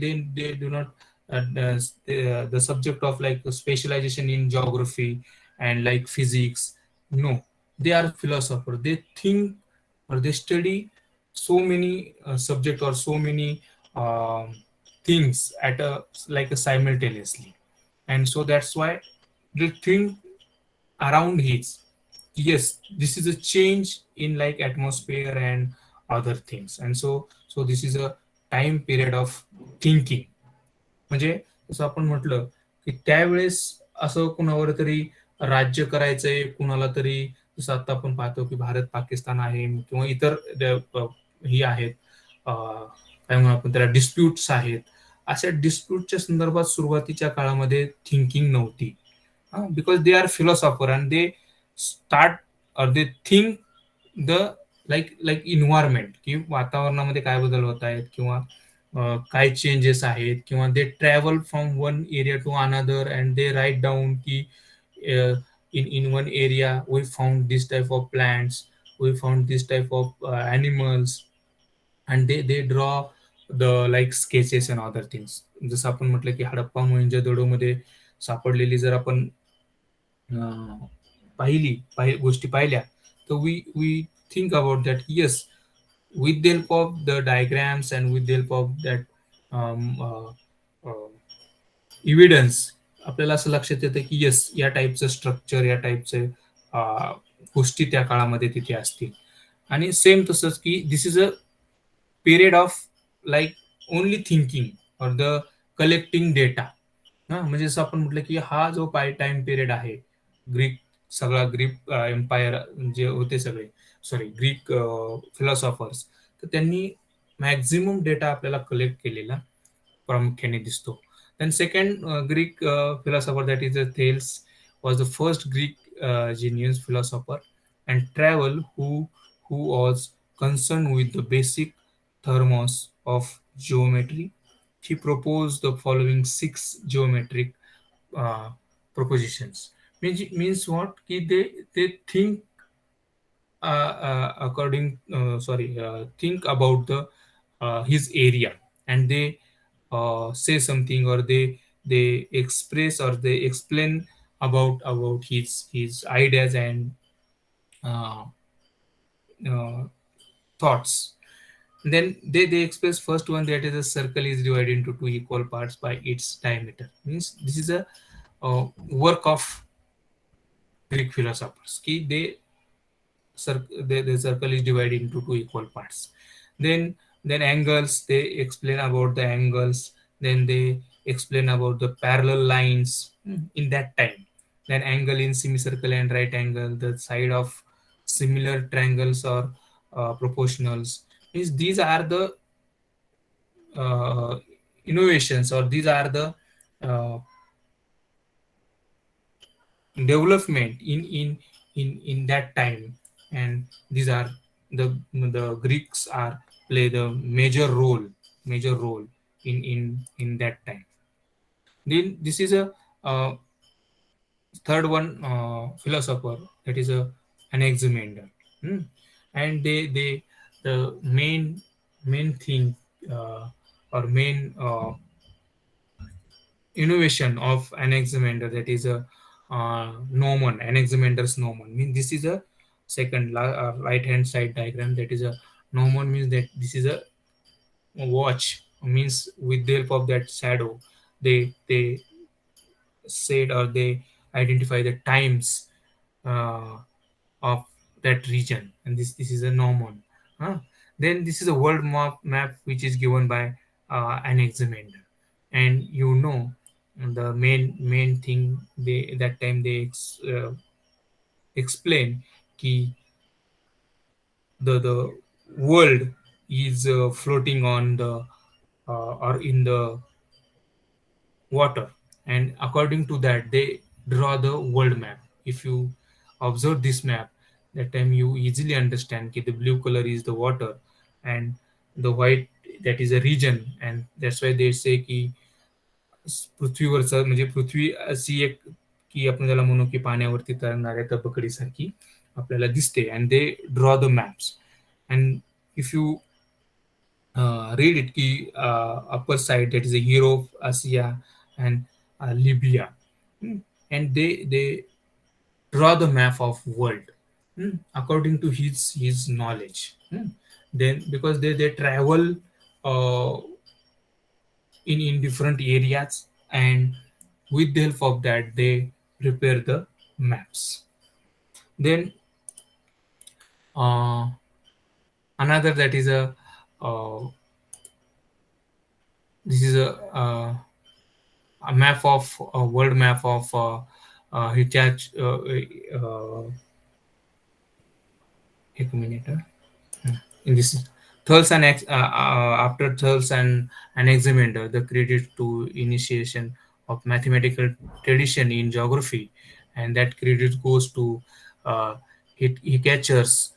S1: do not the subject of like specialization in geography and like physics. No, they are philosophers. They think or they study so many subject or so many things at a like a simultaneously, and so that's why they think around his, yes, this is a change in like atmosphere and other things, and so this is a time period of thinking. म्हणजे जसं आपण म्हटलं की त्यावेळेस असं कुणावर तरी राज्य करायचंय, कुणाला तरी, जसं आता आपण पाहतो की भारत पाकिस्तान आहे किंवा इतर ही आहेत, काय म्हणू आपण त्याला, डिस्प्यूट्स आहेत. अशा डिस्प्यूटच्या संदर्भात सुरुवातीच्या काळामध्ये थिंकिंग नव्हती, because they are philosopher and they start और they think the like environment, की वातावरणामध्ये काय बदल होत आहेत किंवा काय चेंजेस आहेत, किंवा they travel from one area to another and they write down की in one area we found this type of plants, we found this type of animals, and they draw the like sketches and other things. जसं आपण म्हटलं की हडप्पा मोहेंजोदडो मध्ये सापडलेली जर आपण गोष्टी पाहिल्या तर we think about that, yes, with the help of the diagrams and with the help of that evidence आपल्याला असं लक्षात येतं की येस, या टाईपचं स्ट्रक्चर, या टाईपचे गोष्टी त्या काळामध्ये तिथे असतील. आणि सेम तसंच की this is a period of like only thinking और द कलेक्टिंग डेटा. म्हणजे जसं आपण म्हटलं की हा जो टाइम पिरियड आहे, सगळा ग्रीक एम्पायर जे होते सगळे, ग्रीक फिलॉसॉफर्स, तर त्यांनी मॅक्झिमम डेटा आपल्याला कलेक्ट केलेला प्रामुख्याने दिसतो. Then second Greek philosopher, that is Thales, was the first Greek genius philosopher and travel who was concerned with the basic terms of geometry. He proposed the following 6 geometric propositions. Means what? Ki they think think about the his area, and they say something, or they express or they explain about his ideas and uh, thoughts. Then they express first one, that is a circle is divided into 2 equal parts by its diameter. Means this is a work of Greek philosophers. Ki the circle is divided into 2 equal parts. Then angles, they explain about the angles. Then they explain about the parallel lines in that time. Then angle in semicircle and right angle, the side of similar triangles or proportionals. Means these are the innovations, or these are the development in that time, and these are the Greeks are play the major role in that time. Then this is a third one philosopher, that is a Anaximander. Hmm. And they the main thing or main innovation of Anaximander, that is a gnomon, Anaximander's gnomon. Mean this is a right hand side diagram. That is a gnomon, means that this is a watch, means with the help of that shadow they said, or they identify the times uh, of that region, and this is a gnomon. Huh? Then this is a world map which is given by Anaximander. And the main thing they that time they explain ki the world is floating on the or in the water, and according to that they draw the world map. If you observe this map, that time you easily understand that the blue color is the water, and the white, that is a region. And that's why they say की पृथ्वीवरचा म्हणजे पृथ्वी अशी एक, की आपण त्याला म्हणू की पाण्यावरती तरंगणाऱ्या तबकडीसारखी आपल्याला दिसते. And they draw the maps. And if you read it ki upper side, that is a Europe, Asia, and Libya. And they draw the map of world according to his knowledge. Then because they travel uh, in different areas, and with the help of that they prepare the maps. Then another, that is uh, this is a map of a world map of Hitach. एक minute. In this Thales and after Thales and Anaximander, the credit to initiation of mathematical tradition in geography, and that credit goes to Hicachus.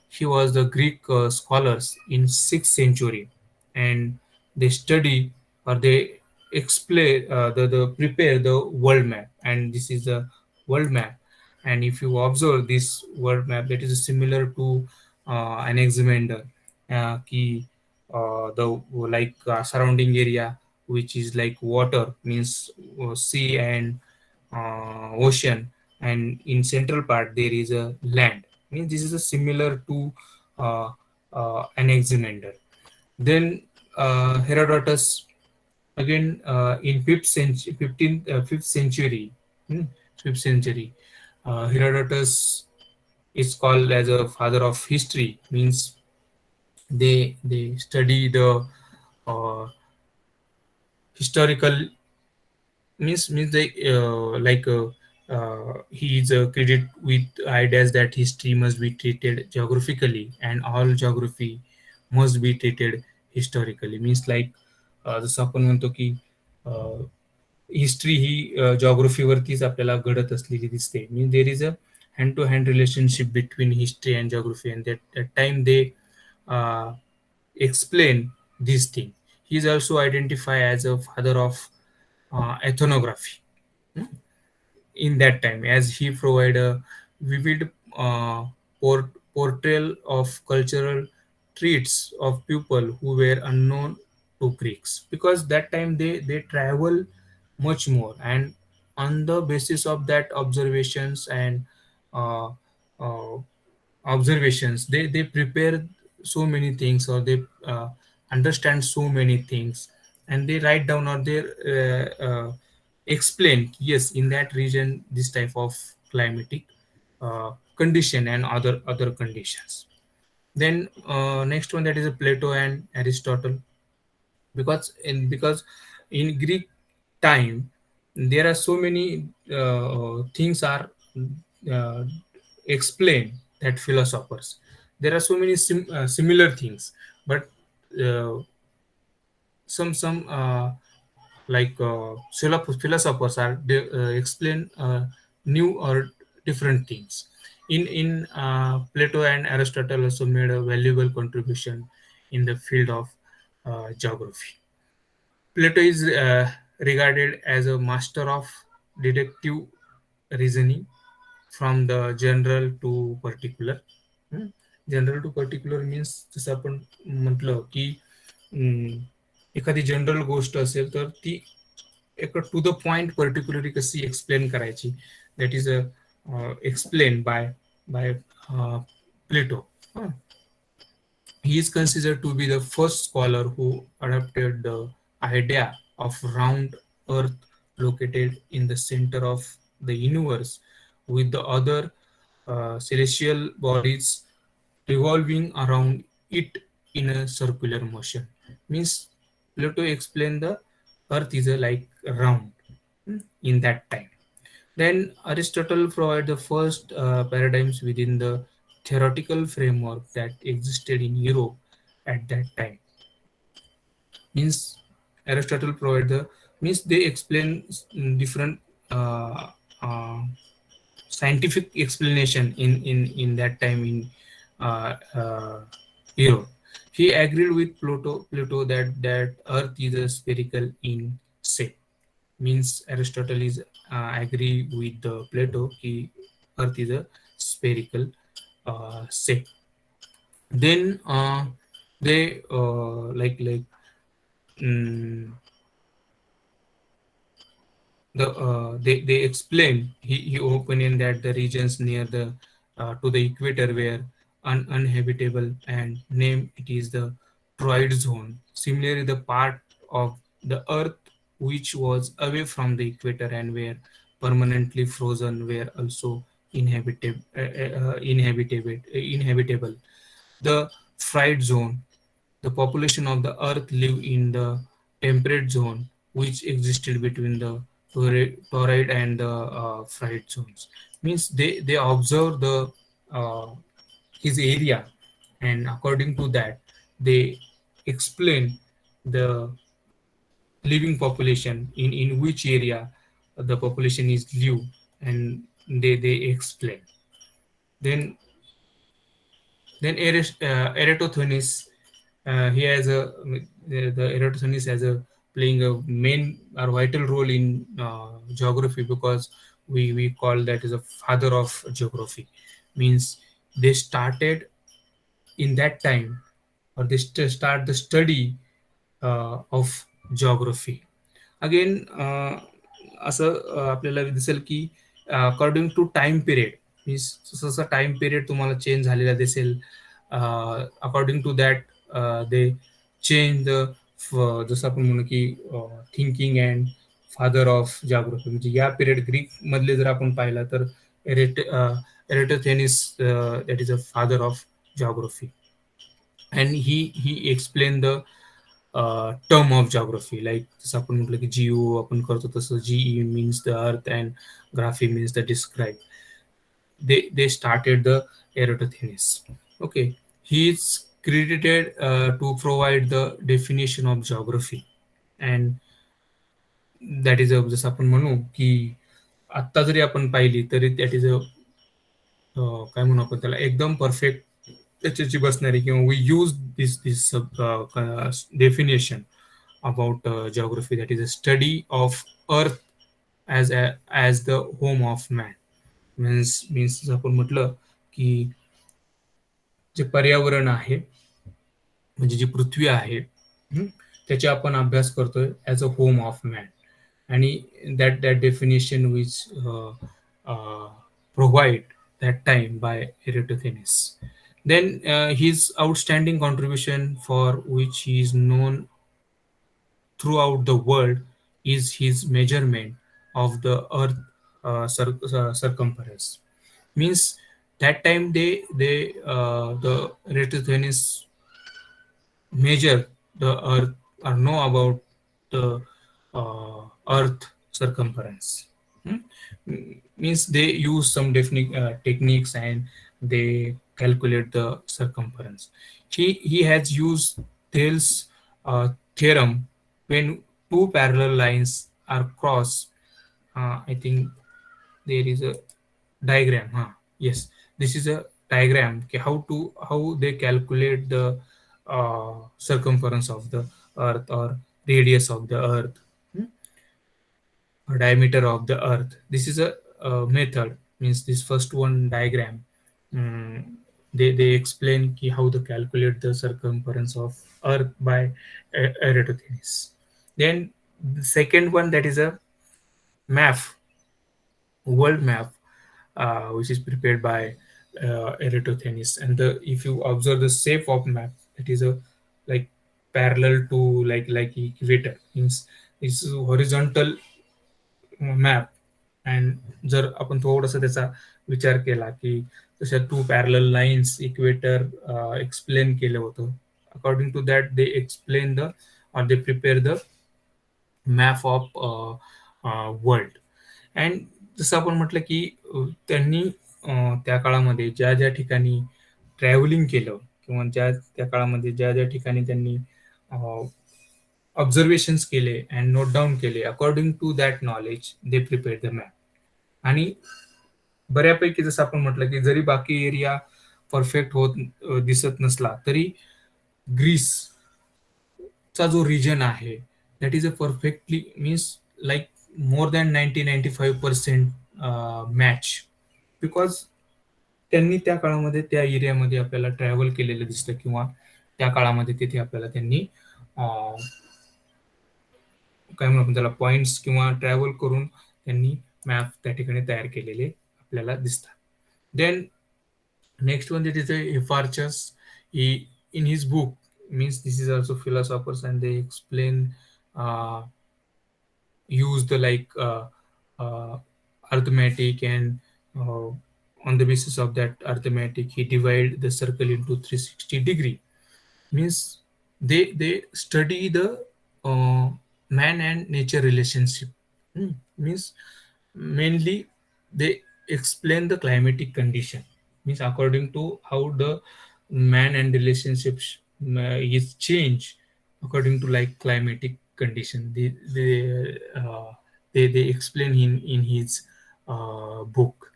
S1: He was the Greek scholars in 6th century, and they study, or they explain the prepare the world map. And this is the world map. And if you observe this world map, that is similar to Anaximander, ki the like surrounding area which is like water, means sea and ocean, and in central part there is a land, means this is a similar to Anaximander. Then Herodotus, again in 5th century 5th century, 5th century, Herodotus is called as a father of history, means they study the uh, historical, means they he is credited with ideas that history must be treated geographically, and all geography must be treated historically. Means like जसं आपण म्हणतो की history ही जॉग्रफीवरतीच आपल्याला घडत असलेली दिसते. Means there is a hand to hand relationship between history and geography, and that time they explain this thing. He is also identified as a father of ethnography in that time, as he provide a vivid portrayal of cultural traits of people who were unknown to Greeks, because that time they travel much more, and on the basis of that observations and uh, uh, observations, they prepare so many things, or they understand so many things, and they write down, or they explain, yes, in that region this type of climatic condition and other conditions. Then next one, that is a Plato and Aristotle, because in Greek time there are so many things are uh, explained, that philosophers, there are so many similar things, but uh, some like philosophers are they explain new or different things. Plato and Aristotle also made a valuable contribution in the field of geography. Plato is regarded as a master of deductive reasoning from the general to particular. General to particular means जसं आपण म्हटलं की एखादी general गोष्ट असेल तर ती एक टू द पॉइंट पर्टिक्युलरली कशी एक्सप्लेन करायची, that is explain by Plato. He is considered to be the first scholar who adopted the idea of round earth located in the center of the universe with the other celestial bodies revolving around it in a circular motion. Means Plato explained the earth is like round in that time. Then Aristotle provided the first paradigms within the theoretical framework that existed in Europe at that time. Means Aristotle provided means they explain different uh, scientific explanation in that time in Europe. He agreed with Plato that Earth is a spherical in shape. Means Aristotle is agree with the Plato कि Earth is a spherical shape. Then they they explain he opinion that the regions near the to the equator were uninhabitable and name it is the Troid zone. Similarly, the part of the Earth which was away from the equator and were permanently frozen were also inhabitable. The fried zone, the population of the Earth live in the temperate zone, which existed between the torrid and the fried zones. Means they observe the his area, and according to that, they explain the living population in which area the population is live, and they explain. Then Eratosthenes, he has the Eratosthenes has a playing a main or vital role in geography, because we call that as a father of geography. Means they started in that time, or they start the study of geography. Again, असं आपल्याला दिसेल की according to time period, means जसं time period तुम्हाला change झालेला दिसेल, according to that they change the, जसं आपण म्हणू की thinking and father of geography. म्हणजे या पिरियड ग्रीक मधले जर आपण पाहिला तर Eratosthenes that is a father of geography, and he explain the term of geography. Like जसं आपण म्हटलं की GEO आपण करतो तसं GE means the earth and graphy means the describe. They started the Eratosthenes. Okay, he is credited to provide the definition of geography, and that is a, जसं आपण म्हणू की आत्ता जरी आपण पाहिली तरी दॅट इज अ काय म्हणू आपण त्याला एकदम परफेक्ट त्याच्याची बसणारी, किंवा we use this definition about geography, that is a study of earth as the home of man. means आपण म्हटलं की जे पर्यावरण आहे म्हणजे जी पृथ्वी आहे त्याचे आपण अभ्यास करतोय as a home of man, आणि that definition which provide that time by Eratosthenes. Then his outstanding contribution, for which he is known throughout the world, is his measurement of the earth circumference. Means that time the Eratosthenes measure the earth or know about the earth circumference. Means they use some techniques and they calculate the circumference. He has used Thales theorem when two parallel lines are crossed. I think there is a diagram. Yes, this is a diagram okay, how they calculate the circumference of the earth or radius of the earth, hmm, or diameter of the earth. This is a method, means this first one diagram, they explain ki how to calculate the circumference of earth by Eratosthenes. Then the second one, that is a map, world map, which is prepared by Eratosthenes. And if you observe the shape of map, it is a like parallel to like equator, means it's horizontal map. अँड जर आपण थोडासा त्याचा विचार केला की तशा two parallel lines equator explain केलं होतं, according to that they explain the or they prepare the map of world. अँड जसं आपण म्हटलं की त्यांनी त्या काळामध्ये ज्या ज्या ठिकाणी ट्रॅव्हलिंग केलं किंवा त्या काळामध्ये ज्या ज्या ठिकाणी त्यांनी ऑब्झर्वेशन्स केले अँड नोट डाऊन केले, according to that knowledge they prepare the map. आणि बऱ्यापैकी जसं आपण म्हटलं की जरी बाकी एरिया परफेक्ट होत दिसत नसला तरी ग्रीसचा जो रिजन आहे that is a perfectly, means like more than 90-95% match, because त्यांनी त्या काळामध्ये त्या एरियामध्ये आपल्याला ट्रॅव्हल केलेलं दिसतं किंवा त्या काळामध्ये तिथे आपल्याला त्यांनी काय म्हणू आपण त्याला पॉइंट्स किंवा ट्रॅव्हल करून त्यांनी मॅप त्या ठिकाणी तयार केलेले आपल्याला दिसतात. Then next one, is Hipparchus. In his book, means this is also philosophers and they explain use the arithmetic, and on the basis of that arithmetic he divide the circle into 360 degree, means they study the man and nature relationship. Means mainly they explain the climatic condition, means according to how the man and relationships is changed according to like climatic condition. They explain in his book.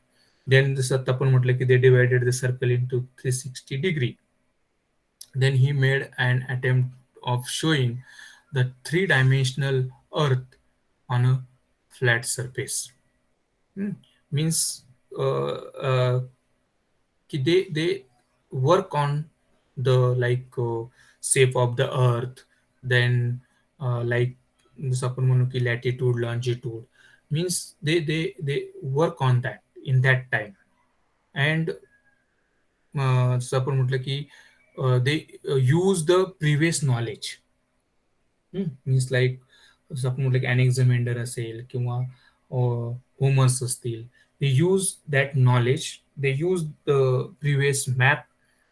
S1: Then जसं आपण म्हटलं की they divided the circle into 360 degree. Then he made an attempt of showing the three-dimensional earth on a flat surface. Means they work on the shape of the earth. Then like जसं आपण म्हणू की latitude, longitude, means they work on that in that time. And जसं आपण म्हटलं की they use the previous knowledge. Means like जसं आपण म्हटलं की अनेक्झामेंडर असेल किंवा होमर्स असतील, they use that knowledge, they use the previous map,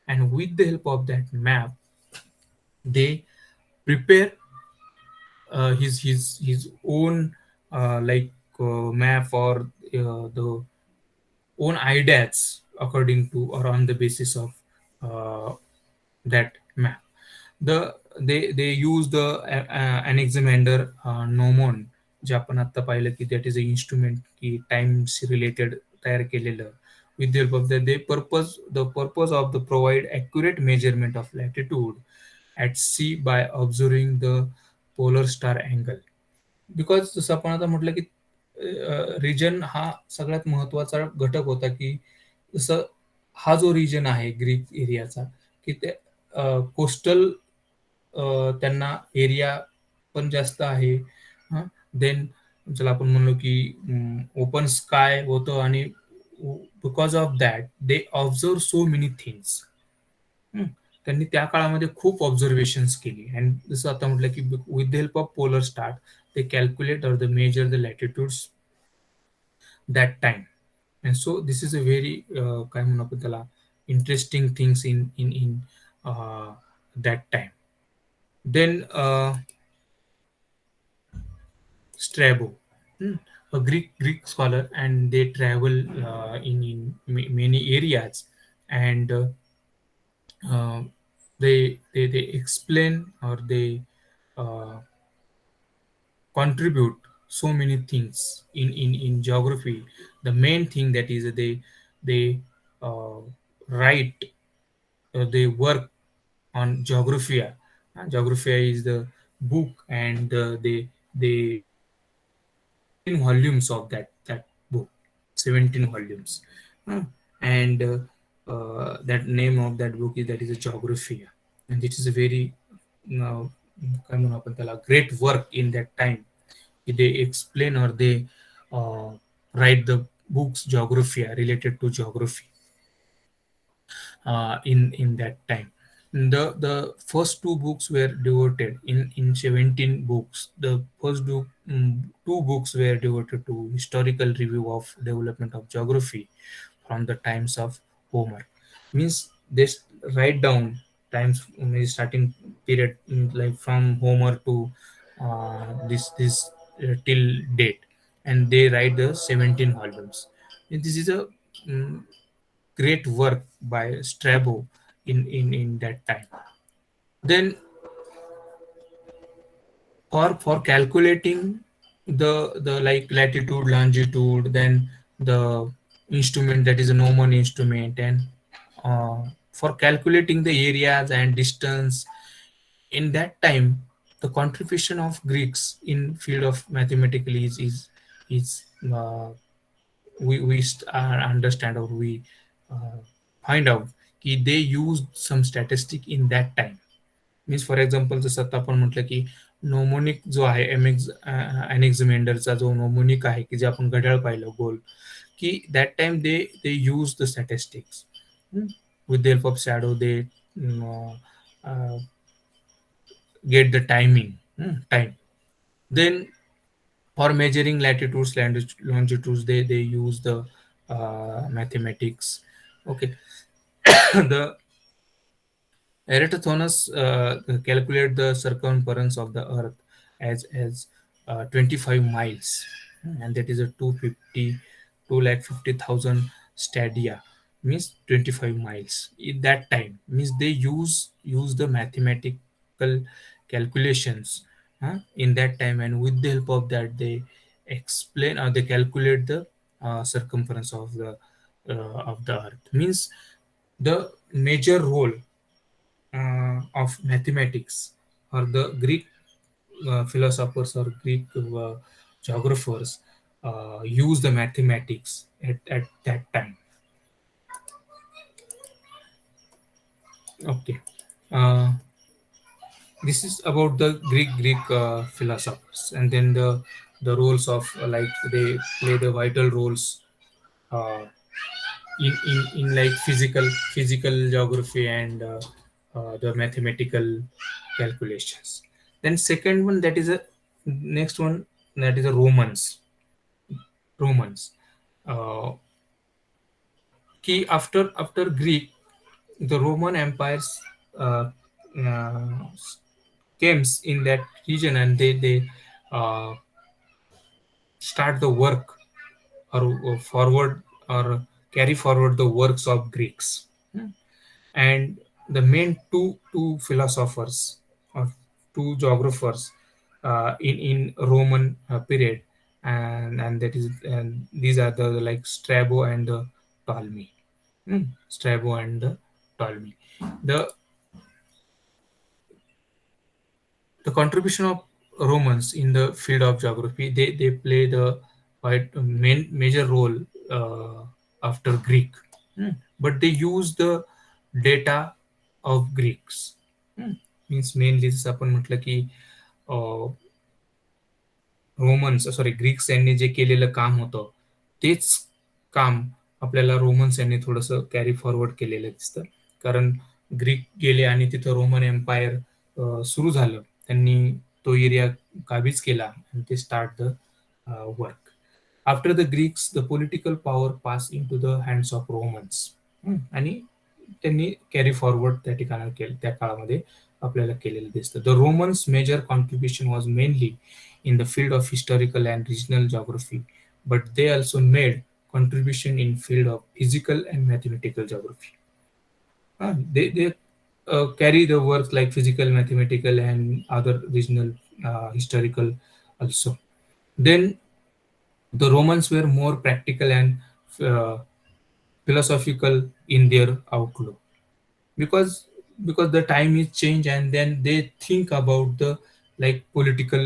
S1: and with the help of that map they prepare his own map or the own ideas according to or on the basis of that map. They use the Anaximander gnomon, जे आपण आता पाहिलं की that is a instrument की times related तयार केलेलं. With the help of that the purpose of the provide accurate measurement of latitude at sea by observing the polar star angle. Because जसं आपण आता म्हटलं की रिजन हा सगळ्यात महत्वाचा घटक होता, की जसं हा जो रिजन आहे ग्रीक एरियाचा, की ते कोस्टल त्यांना एरिया पण जास्त आहे. देन ज्याला आपण म्हणलो की ओपन स्काय होतं, आणि because of that they observe so many things. त्यांनी त्या काळामध्ये खूप ऑब्झर्वेशन्स केली. अँड जसं आता म्हटलं की with the help of polar star they calculate or they measure the latitudes that time. And so this is a very काय म्हणू आपण त्याला interesting things in that time. Then Strabo, a Greek scholar, and they travel in many areas, and they explain or they contribute so many things in geography. The main thing that is they write they work on Geographia. Geographia is the book, and they 17 volumes of that book, 17 volumes. Uh, and that name of that book is, that is a Geographia, and it is a very uh, काय म्हणू आपण त्याला, great work in that time. They explain, or they uh, write the books Geographia, related to geography in that time. The first two books were devoted in 17 books. The first two books were devoted to historical review of development of geography from the times of Homer. Means they write down times, starting period, like from Homer to this till date, and they write the 17 volumes. And this is a mm, great work by Strabo in that time. Then for calculating the like latitude, longitude, then the instrument, that is a Neumann instrument, and for calculating the areas and distance in that time, the contribution of Greeks in field of mathematical is understand, or we uh, find out की they used some statistic in that time. Means for example, जसं आता आपण म्हटलं की mnemonic जो आहे, एनेक्झमेंडरचा जो mnemonic आहे, की जे आपण घड्याळ पाहिलं गोल, की that time they use the statistics with the help of shadow. They get the time. Then for measuring latitudes, longitudes, they use the mathematics. Okay. The Eratosthenes calculated the circumference of the Earth as 25 miles, and that is a 250,000 stadia, means 25 miles. In that time, means they use the mathematical calculations in that time, and with the help of that, they explain, or they calculate the circumference of the Earth. Means the major role of mathematics, or the Greek philosophers or Greek geographers use the mathematics at that time. Okay. This is about the Greek philosophers, and then the roles of like they play the vital roles uh, in like physical geography, and the mathematical calculations. Then second one, that is a next one, that is a Romans. Uh, Key after Greek, the Roman empires uh, uh, came in that region, and they uh, start the work, or forward, or carry forward the works of Greeks. And the main two philosophers, or two geographers in Roman period, and that is, and these are the like Strabo and the Ptolemy. Strabo and the Ptolemy. The contribution of Romans in the field of geography, they play the major role after Greek. But they use the data of Greeks. Means mainly जसं आपण म्हटलं की Romans, sorry, Greeks यांनी जे केलेलं काम होतं, तेच काम आपल्याला रोमन्स यांनी थोडंसं कॅरी फॉरवर्ड केलेलं दिसतं. कारण ग्रीक गेले आणि तिथं रोमन एम्पायर सुरू झालं, त्यांनी तो एरिया काबीज केला, आणि ते start the work. After the Greeks, the political power pass in to the hands of Romans, आणि त्यांनी कॅरी फॉरवर्ड त्या ठिकाणी केलं, त्या काळामध्ये आपल्याला केलेलं दिसतं. The Romans major contribution was mainly in the field of historical and regional geography, but they also made contribution in field of physical and mathematical geography. They carry the works like physical, mathematical, and other regional historical also. Then the Romans were more practical and philosophical in their outlook, because the time is change, and then they think about the like political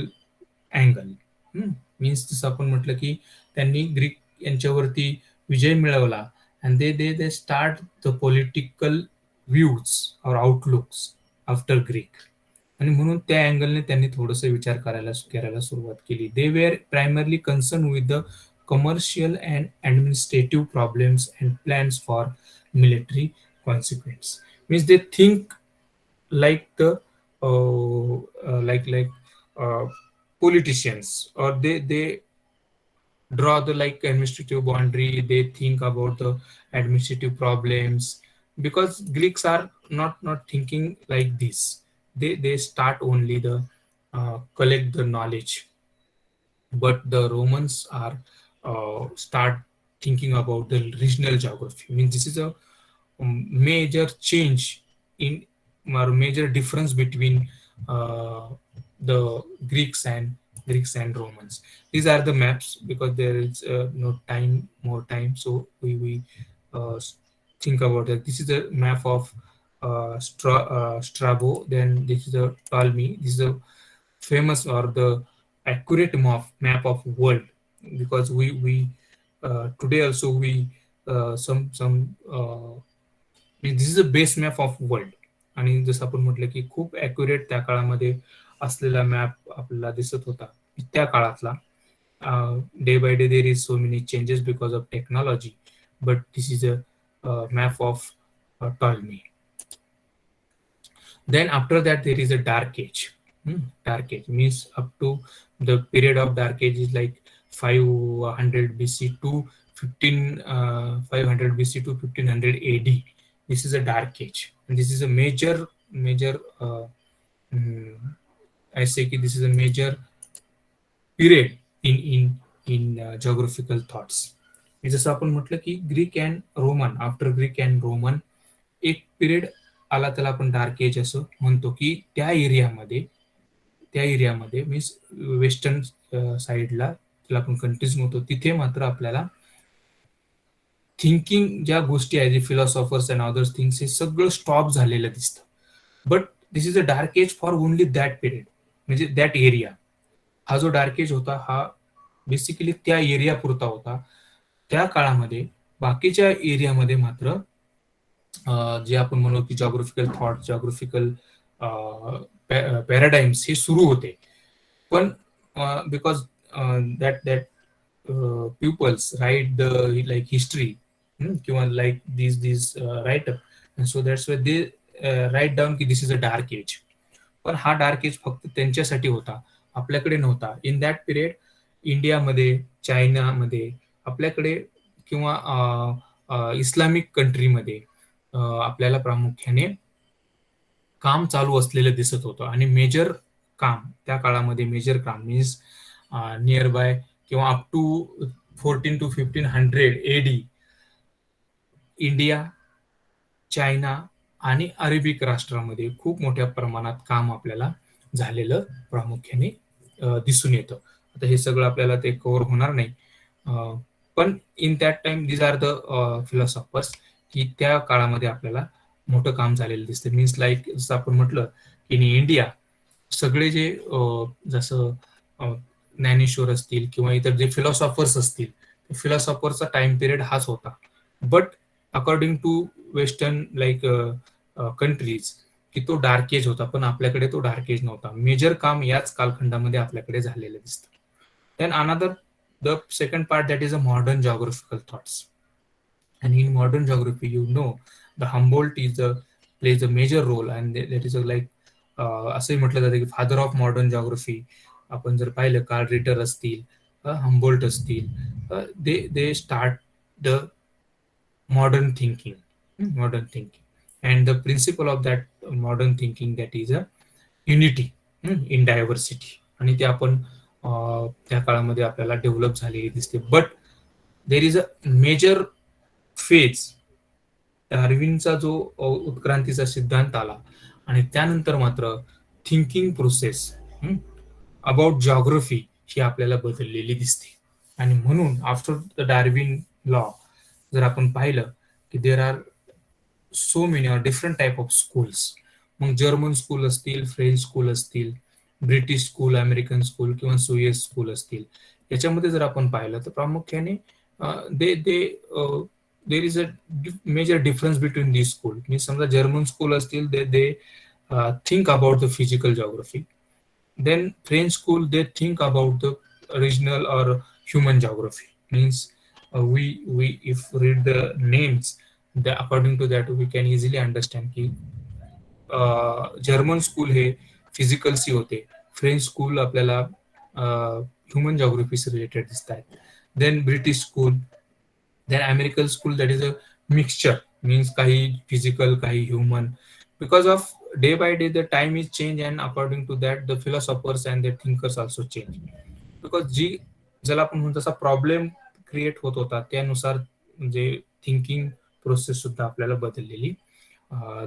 S1: angle. Means जसं आपण म्हटलं की त्यांनी Greek यांच्यावरती विजय मिळवला, and they they they start the political views और outlooks after Greek. आणि म्हणून त्या अँगलने त्यांनी थोडंसं विचार करायला सुरुवात केली. They were primarily concern with the commercial and administrative problems and plans for military consequence. Means they think like the uh, politicians, or they draw the like administrative boundary. They think about the administrative problems, because Greeks are not thinking like this. They start only the collect the knowledge, but the Romans are start thinking about the regional geography. I mean, this is a major change in, or major difference between the Greeks and Romans. These are the maps, because there is no more time, so we think about that. This is the map of Strabo. Then this is the Ptolemy. This is the famous or the accurate map of world, because we today also we some this is a base map of world. आणि जसं आपण म्हटलं की खूप accurate त्या काळामध्ये असलेला map आपल्याला दिसत होता त्या काळातला. Day by day there is so many changes because of technology, but this is a map of Ptolemy. Then after that there is a dark age. Dark age means up to the period of dark age is like 500 BC to 500 BC to 1500 AD. This is a dark age, and this is a major I say कि this is a major period in geographical thoughts. जसं आपण म्हटलं की Greek and Roman, after Greek and Roman एक period आला, त्याला आपण dark as असं म्हणतो, की त्या एरियामध्ये मीन्स वेस्टर्न साईडला त्याला आपण कंट्रीज म्हणतो, तिथे मात्र आपल्याला थिंकिंग ज्या गोष्टी आहेत, फिलॉसॉफर्स अँड अदर्स थिंग्स, हे सगळं स्टॉप झालेलं दिसतं. But this is a dark age for only that period, म्हणजे दॅट एरिया. हा जो डार्क एज होता हा बेसिकली त्या एरिया पुरता होता. त्या काळामध्ये बाकीच्या एरियामध्ये मात्र जे आपण म्हणू की जॉग्राफिकल थॉट, जॉग्राफिकल पॅराडाईम्स हे सुरू होते. पण because that peoples write the like history किंवा like this writeup, so that's why they write down की this is a dark age. पण हा डार्क एज फक्त त्यांच्यासाठी होता, आपल्याकडे नव्हता. इन दॅट पिरियड इंडियामध्ये, चायनामध्ये, आपल्याकडे किंवा इस्लामिक कंट्रीमध्ये आपल्याला प्रामुख्याने काम चालू असलेलं दिसत होतं. आणि मेजर काम त्या काळामध्ये, मेजर काम मीन्स नियर बाय किंवा up to 14 to 1500 AD India, China आणि अरेबिक राष्ट्रामध्ये खूप मोठ्या प्रमाणात काम आपल्याला झालेलं प्रामुख्याने दिसून येतं. आता हे सगळं आपल्याला ते कव्हर होणार नाही, पण in that time these are the philosophers, की त्या काळामध्ये आपल्याला मोठं काम झालेलं दिसतं. मीन्स लाईक जसं आपण म्हटलं इन इंडिया सगळे जे जसं ज्ञानेश्वर असतील किंवा इतर जे फिलॉसॉफर्स असतील, फिलॉसॉफरचा टाइम पिरियड हाच होता. But according to western like countries की तो डार्क एज होता, पण आपल्याकडे तो डार्क एज नव्हता. मेजर काम याच कालखंडामध्ये आपल्याकडे झालेलं दिसतं. Then another the second part, that is a modern geographical thoughts. And in modern geography, you know, the Humboldt plays a major role, and that is a like असंही म्हटलं जातं की फादर ऑफ मॉडर्न जॉग्रफी. आपण जर पाहिलं Karl Ritter असतील, Humboldt असतील, they start the modern thinking, and the principle of that modern thinking, that is a unity in diversity. आणि ते आपण त्या काळामध्ये आपल्याला डेव्हलप झालेली दिसते. But there is a major phase, डार्विनचा जो उत्क्रांतीचा सिद्धांत आला, आणि त्यानंतर मात्र थिंकिंग प्रोसेस अबाउट जॉग्रफी ही आपल्याला बदललेली दिसते. आणि म्हणून आफ्टर द डार्विन लॉ जर आपण पाहिलं की there are so many are different type of schools. मग जर्मन स्कूल असतील, फ्रेंच स्कूल असतील, ब्रिटिश स्कूल, अमेरिकन स्कूल किंवा स्विस स्कूल असतील, याच्यामध्ये जर आपण पाहिलं तर प्रामुख्याने they they there is a major difference between this school. मी समजा जर्मन स्कूल असतील, they they think about the physical geography. Then French school, they think about the regional or human geography. Means we if read the names, according to that we can easily understand की German school हे फिजिकलशी होते, French school आपल्याला human जॉग्रफीशी related दिसत आहेत. Then British school, then American school that is a mixture. Means काही physical, काही human. Because of day by day the time is change and according to that the philosophers and the thinkers also change. Because ज्याला आपण म्हणतो तसा problem create होत होता, त्यानुसार म्हणजे थिंकिंग प्रोसेस सुद्धा आपल्याला बदललेली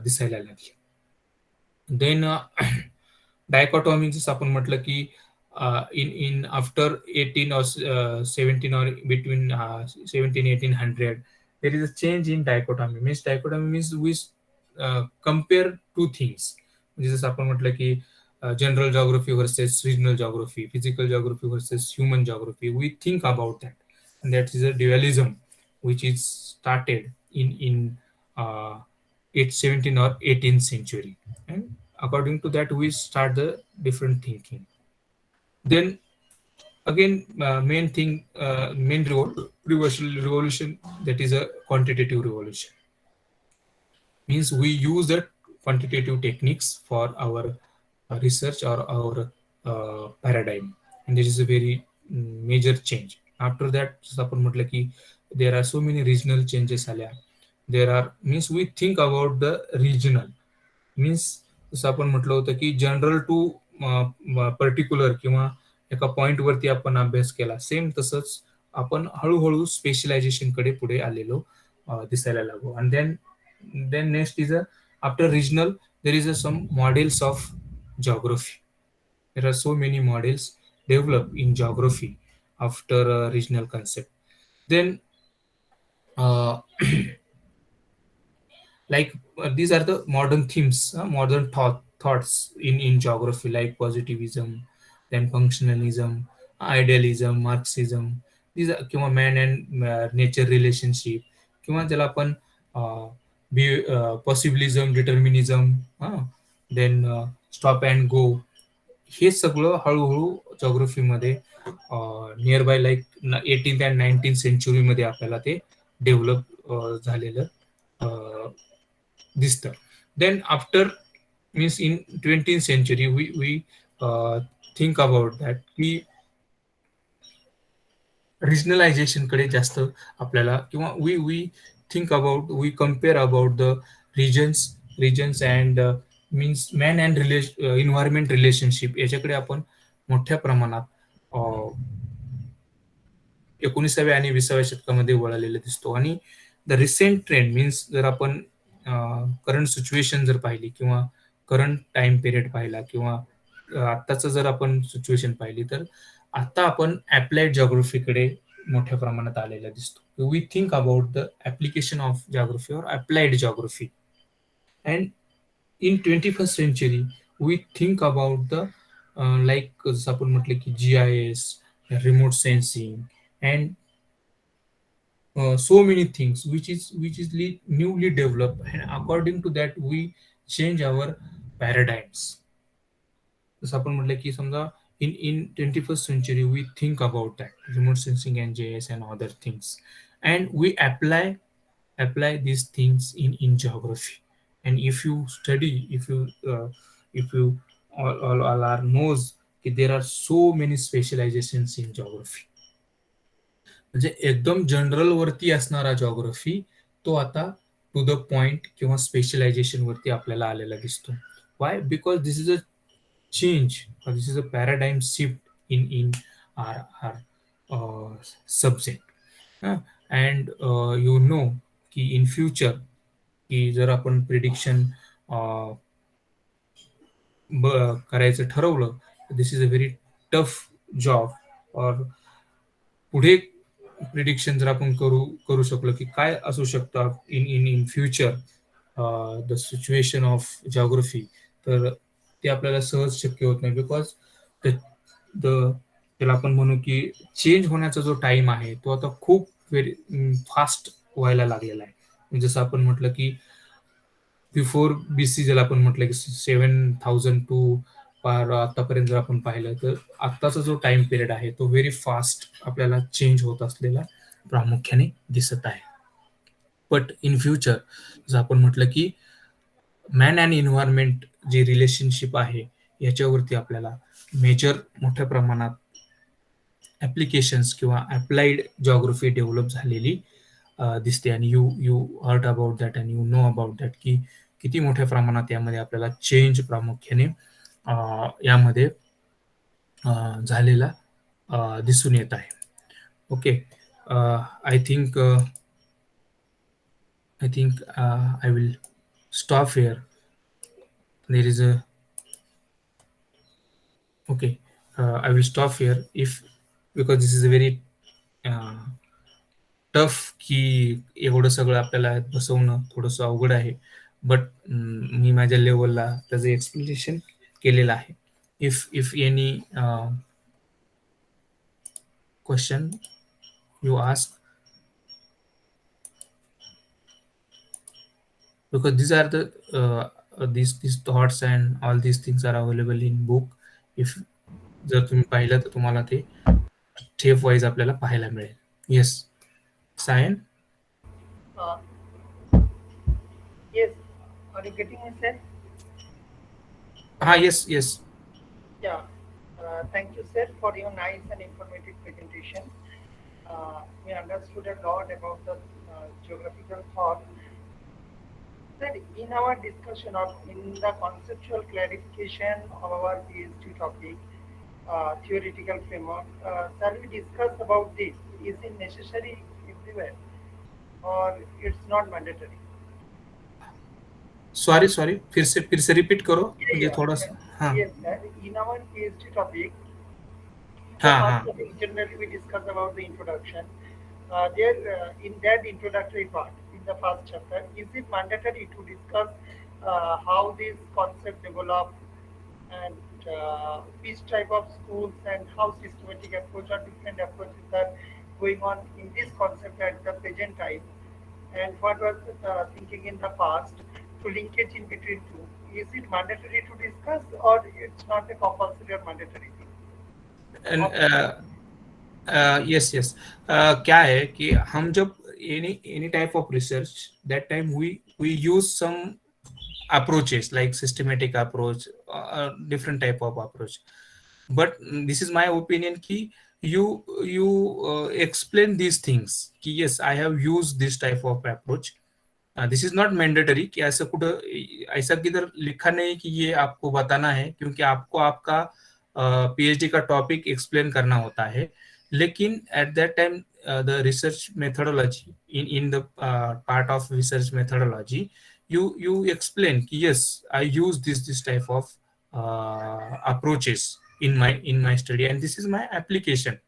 S1: दिसायला लागली. देन डायकॉटॉमी, जसं आपण म्हटलं की in after 18 or 17 or between 17-1800 there is a change in dichotomy. Means we compare two things. म्हणजे जसं आपण म्हटलं की general geography versus regional geography, physical geography versus human geography. We think about that, and that is a dualism which is started in 17th or 18th century, and according to that we start the different thinking. Then again, main revolution, that is a quantitative revolution. Means we use the quantitative techniques for our research or our paradigm, and this is a very major change. After that, जसं आपण म्हटलं की there are so many regional changes आल्या. There are, means we think about the regional. Means जसं आपण म्हटलं होतं की जनरल टू पर्टिक्युलर किंवा एका पॉइंट वरती आपण अभ्यास केला, सेम तसंच आपण हळूहळू स्पेशलायझेशन कडे पुढे आलेलो दिसायला लागू. आणि then next is after regional there is some models of geography. There are so many models developed in geography after a regional concept. Then like these are the modern themes, modern thoughts in geography, like positivism, then functionalism, idealism, marxism. These are किंवा man and nature relationship, किंवा ज्याला आपण possibilism, determinism, then stop and go. हे सगळं हळूहळू geography मध्ये near by like 18th and 19th century मध्ये आपल्याला ते डेव्हलप झालेलं दिसतं. Then after, means in 20th century we think about that की रिजनलायझेशन कडे जास्त आपल्याला, किंवा we think about, we compare about the regions and means man and environment relationship, याच्याकडे आपण मोठ्या प्रमाणात 19व्या आणि 20व्या शतकामध्ये वळलेलं दिसतो. आणि द रिसेंट ट्रेंड, मीन्स जर आपण करंट सिच्युएशन जर पाहिली किंवा करंट टाइम पिरियड पाहिला किंवा आत्ताचं जर आपण सिच्युएशन पाहिली, तर आता आपण अप्लाइड जिओग्राफीकडे मोठ्या प्रमाणात आलेला दिसतो. We think about the application of geography और applied geography. And in 21st century we think about the like जसं आपण म्हटलं की GIS, remote sensing, and so many things which is newly developed, and according to that we change our paradigms. जसं आपण म्हटलं की समजा in 21st century we think about that remote sensing and GIS and other things, and we apply these things in geography. And if you study, if you all are knows that there are so many specializations in geography. म्हणजे एकदम general वरती असणारा geography तो आता to the point किंवा specialisation वरती आपल्याला आलेला दिसतो. Why? Because this is a change, this is a paradigm shift in our subject. And you know की इन फ्युचर, की जर आपण प्रिडिक्शन करायचं ठरवलं, this is a very tough job. और पुढे प्रिडिक्शन जर आपण करू शकलो की काय असू शकतं in future, the situation of geography, तर ते आपल्याला सहज शक्य होत नाही. बिकॉज त्याला आपण म्हणू की चेंज होण्याचा जो टाइम आहे तो आता खूप व्हेरी फास्ट व्हायला लागलेला आहे. जसं आपण म्हटलं की बिफोर बीसी ज्याला आपण म्हटलं की 7000 टू पार आतापर्यंत जर आपण पाहिलं तर आत्ताचा जो टाइम पिरियड आहे तो व्हेरी फास्ट आपल्याला चेंज होत असलेला प्रामुख्याने दिसत आहे. बट इन फ्युचर जर आपण म्हटलं की man and environment J relationship आहे याच्यावरती आपल्याला मेजर मोठ्या प्रमाणात ऍप्लिकेशन्स किंवा अप्लाइड जॉग्रफी डेव्हलप झालेली दिसते. आणि you you hurt about that and you know about that की किती मोठ्या प्रमाणात यामध्ये आपल्याला चेंज प्रामुख्याने यामध्ये झालेला दिसून येत आहे. Okay, I think I will stop here. There is a okay. I will stop here if because this is a very tough की एवढं सगळं आपल्याला बसवणं थोडंसं अवघड आहे. बट मी माझ्या लेवलला त्याचं एक्सप्लेनेशन केलेलं आहे. If any question you ask, because these are the these thoughts and all these things are available in book. if जर तुम्ही पाहिलं तर तुम्हाला ते स्टेप वाईज आपल्याला पाहायला मिळेल. येस सायन.
S5: Uh, yes, are you getting me, sir?
S1: हा yes yes.
S5: Yeah. Thank you, sir, for your nice and informative presentation. We understood a lot about the geographical thought. Sir, in our discussion or in the conceptual clarification of our PhD topic, theoretical framework, sir, we discussed about this. Is it necessary everywhere or it's not mandatory?
S1: Sorry फिर से repeat करो म्हणजे थोडंसं. हां
S5: Yes, sir. In our PhD topic,
S1: हां.
S5: generally we discuss about the introduction. There, in that introductory part, in the first chapter, is it mandatory to discuss how this concept develop and which type of schools and how systematic approach or different approaches are going on in this concept at the present time, and what was the thinking in the past to linkage in between two? Is it mandatory to discuss or it's not a compulsory or mandatory thing?
S1: Yes yes. क्या है कि हम जब any type of research that time we use some approaches like systematic approach, different type of approach. But this is my opinion ki you explain these things ki yes I have used this type of approach. This is not mandatory कि ऐसा कुछ ऐसा किधर लिखा नहीं कि ये आपको बताना है, क्योंकि आपको आपका पीएचडी का टॉपिक एक्सप्लेन करना होता है. लेकिन at that time the research methodology in the part of research methodology you explain yes I use this type of approaches in my study and this is my application.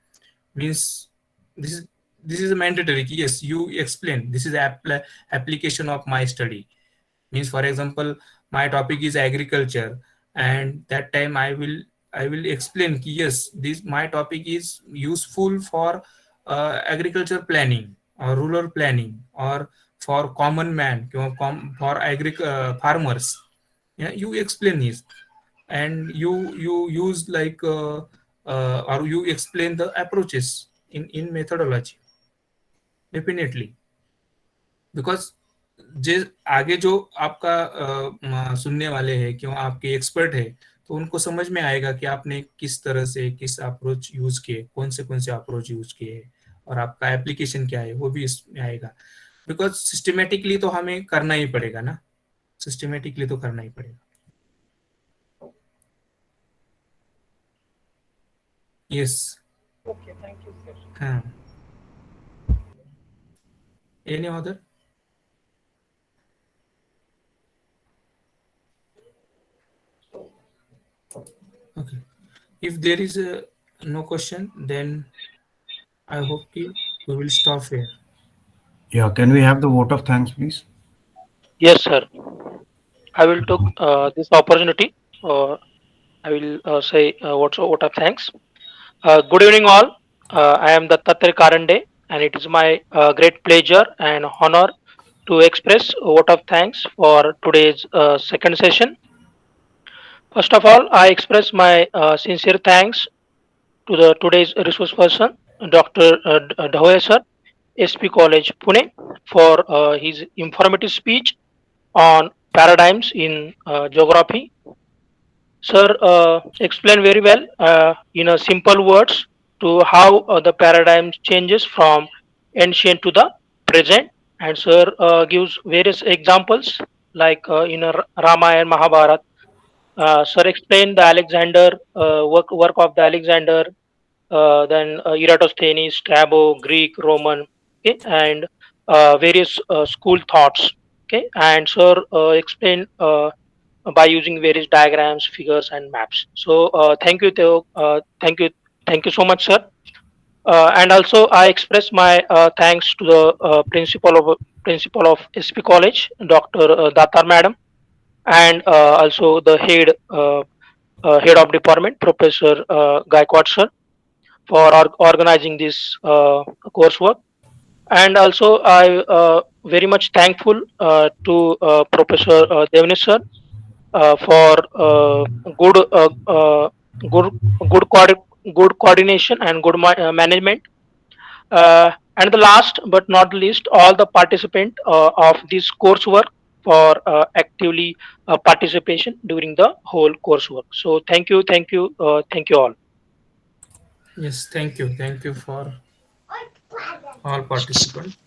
S1: Means this is mandatory. Yes, you explain this is application of my study. Means for example my topic is agriculture and that time I will explain yes this my topic is useful for agriculture planning or rural planning or for common man for farmers. Yeah, you explain this and you use like or you explain the approaches in methodology definitely. Because जे आगे जो आपका सुनने वाले हैं क्यों आपके expert है तो उनको समझ में आएगा कि आपने किस तरह से किस अप्रोच यूज किए, कौन से अप्रोच यूज किए हैं और आपका एप्लीकेशन क्या है वो भी इसमें आएगा. बिकॉज सिस्टमेटिकली तो हमें करना ही पड़ेगा ना, सिस्टमेटिकली तो करना ही पड़ेगा. Yes.
S5: Okay, thank you, sir.
S1: हाँ. Any other? Okay. If there is no question, then I hope we will stop here.
S3: Yeah, can we have the vote of thanks, please? Yes, sir. I will take this opportunity. I will say what of thanks. Good evening, all. I am Dattatri Karande, and it is my great pleasure and honor to express a vote of thanks for today's second session. First of all, I express my sincere thanks to the today's resource person, Dr. Dhawe sir, SP College, Pune, for his informative speech on paradigms in geography. Sir explained very well in a simple words to how the paradigm changes from ancient to the present, and sir gives various examples like in a Ramayana Mahabharata. Sir explained the Alexander work of the Alexander, then Eratosthenes, Strabo, Greek, Roman, okay, and various school thoughts. Okay, and sir explained by using various diagrams, figures, and maps. So thank you, Theo. Thank you so much, sir. And also, I express my thanks to the principal of SP College, Dr. Datar Madam, and also the head of department, Professor Gaikwad sir, for organizing this coursework. And also, I very much thankful to Professor Devnesh sir for good good good good coordination and good management. And the last but not least, all the participant of this coursework for actively participation during the whole coursework. So thank you all.
S1: Yes, thank you. Thank you for all participants.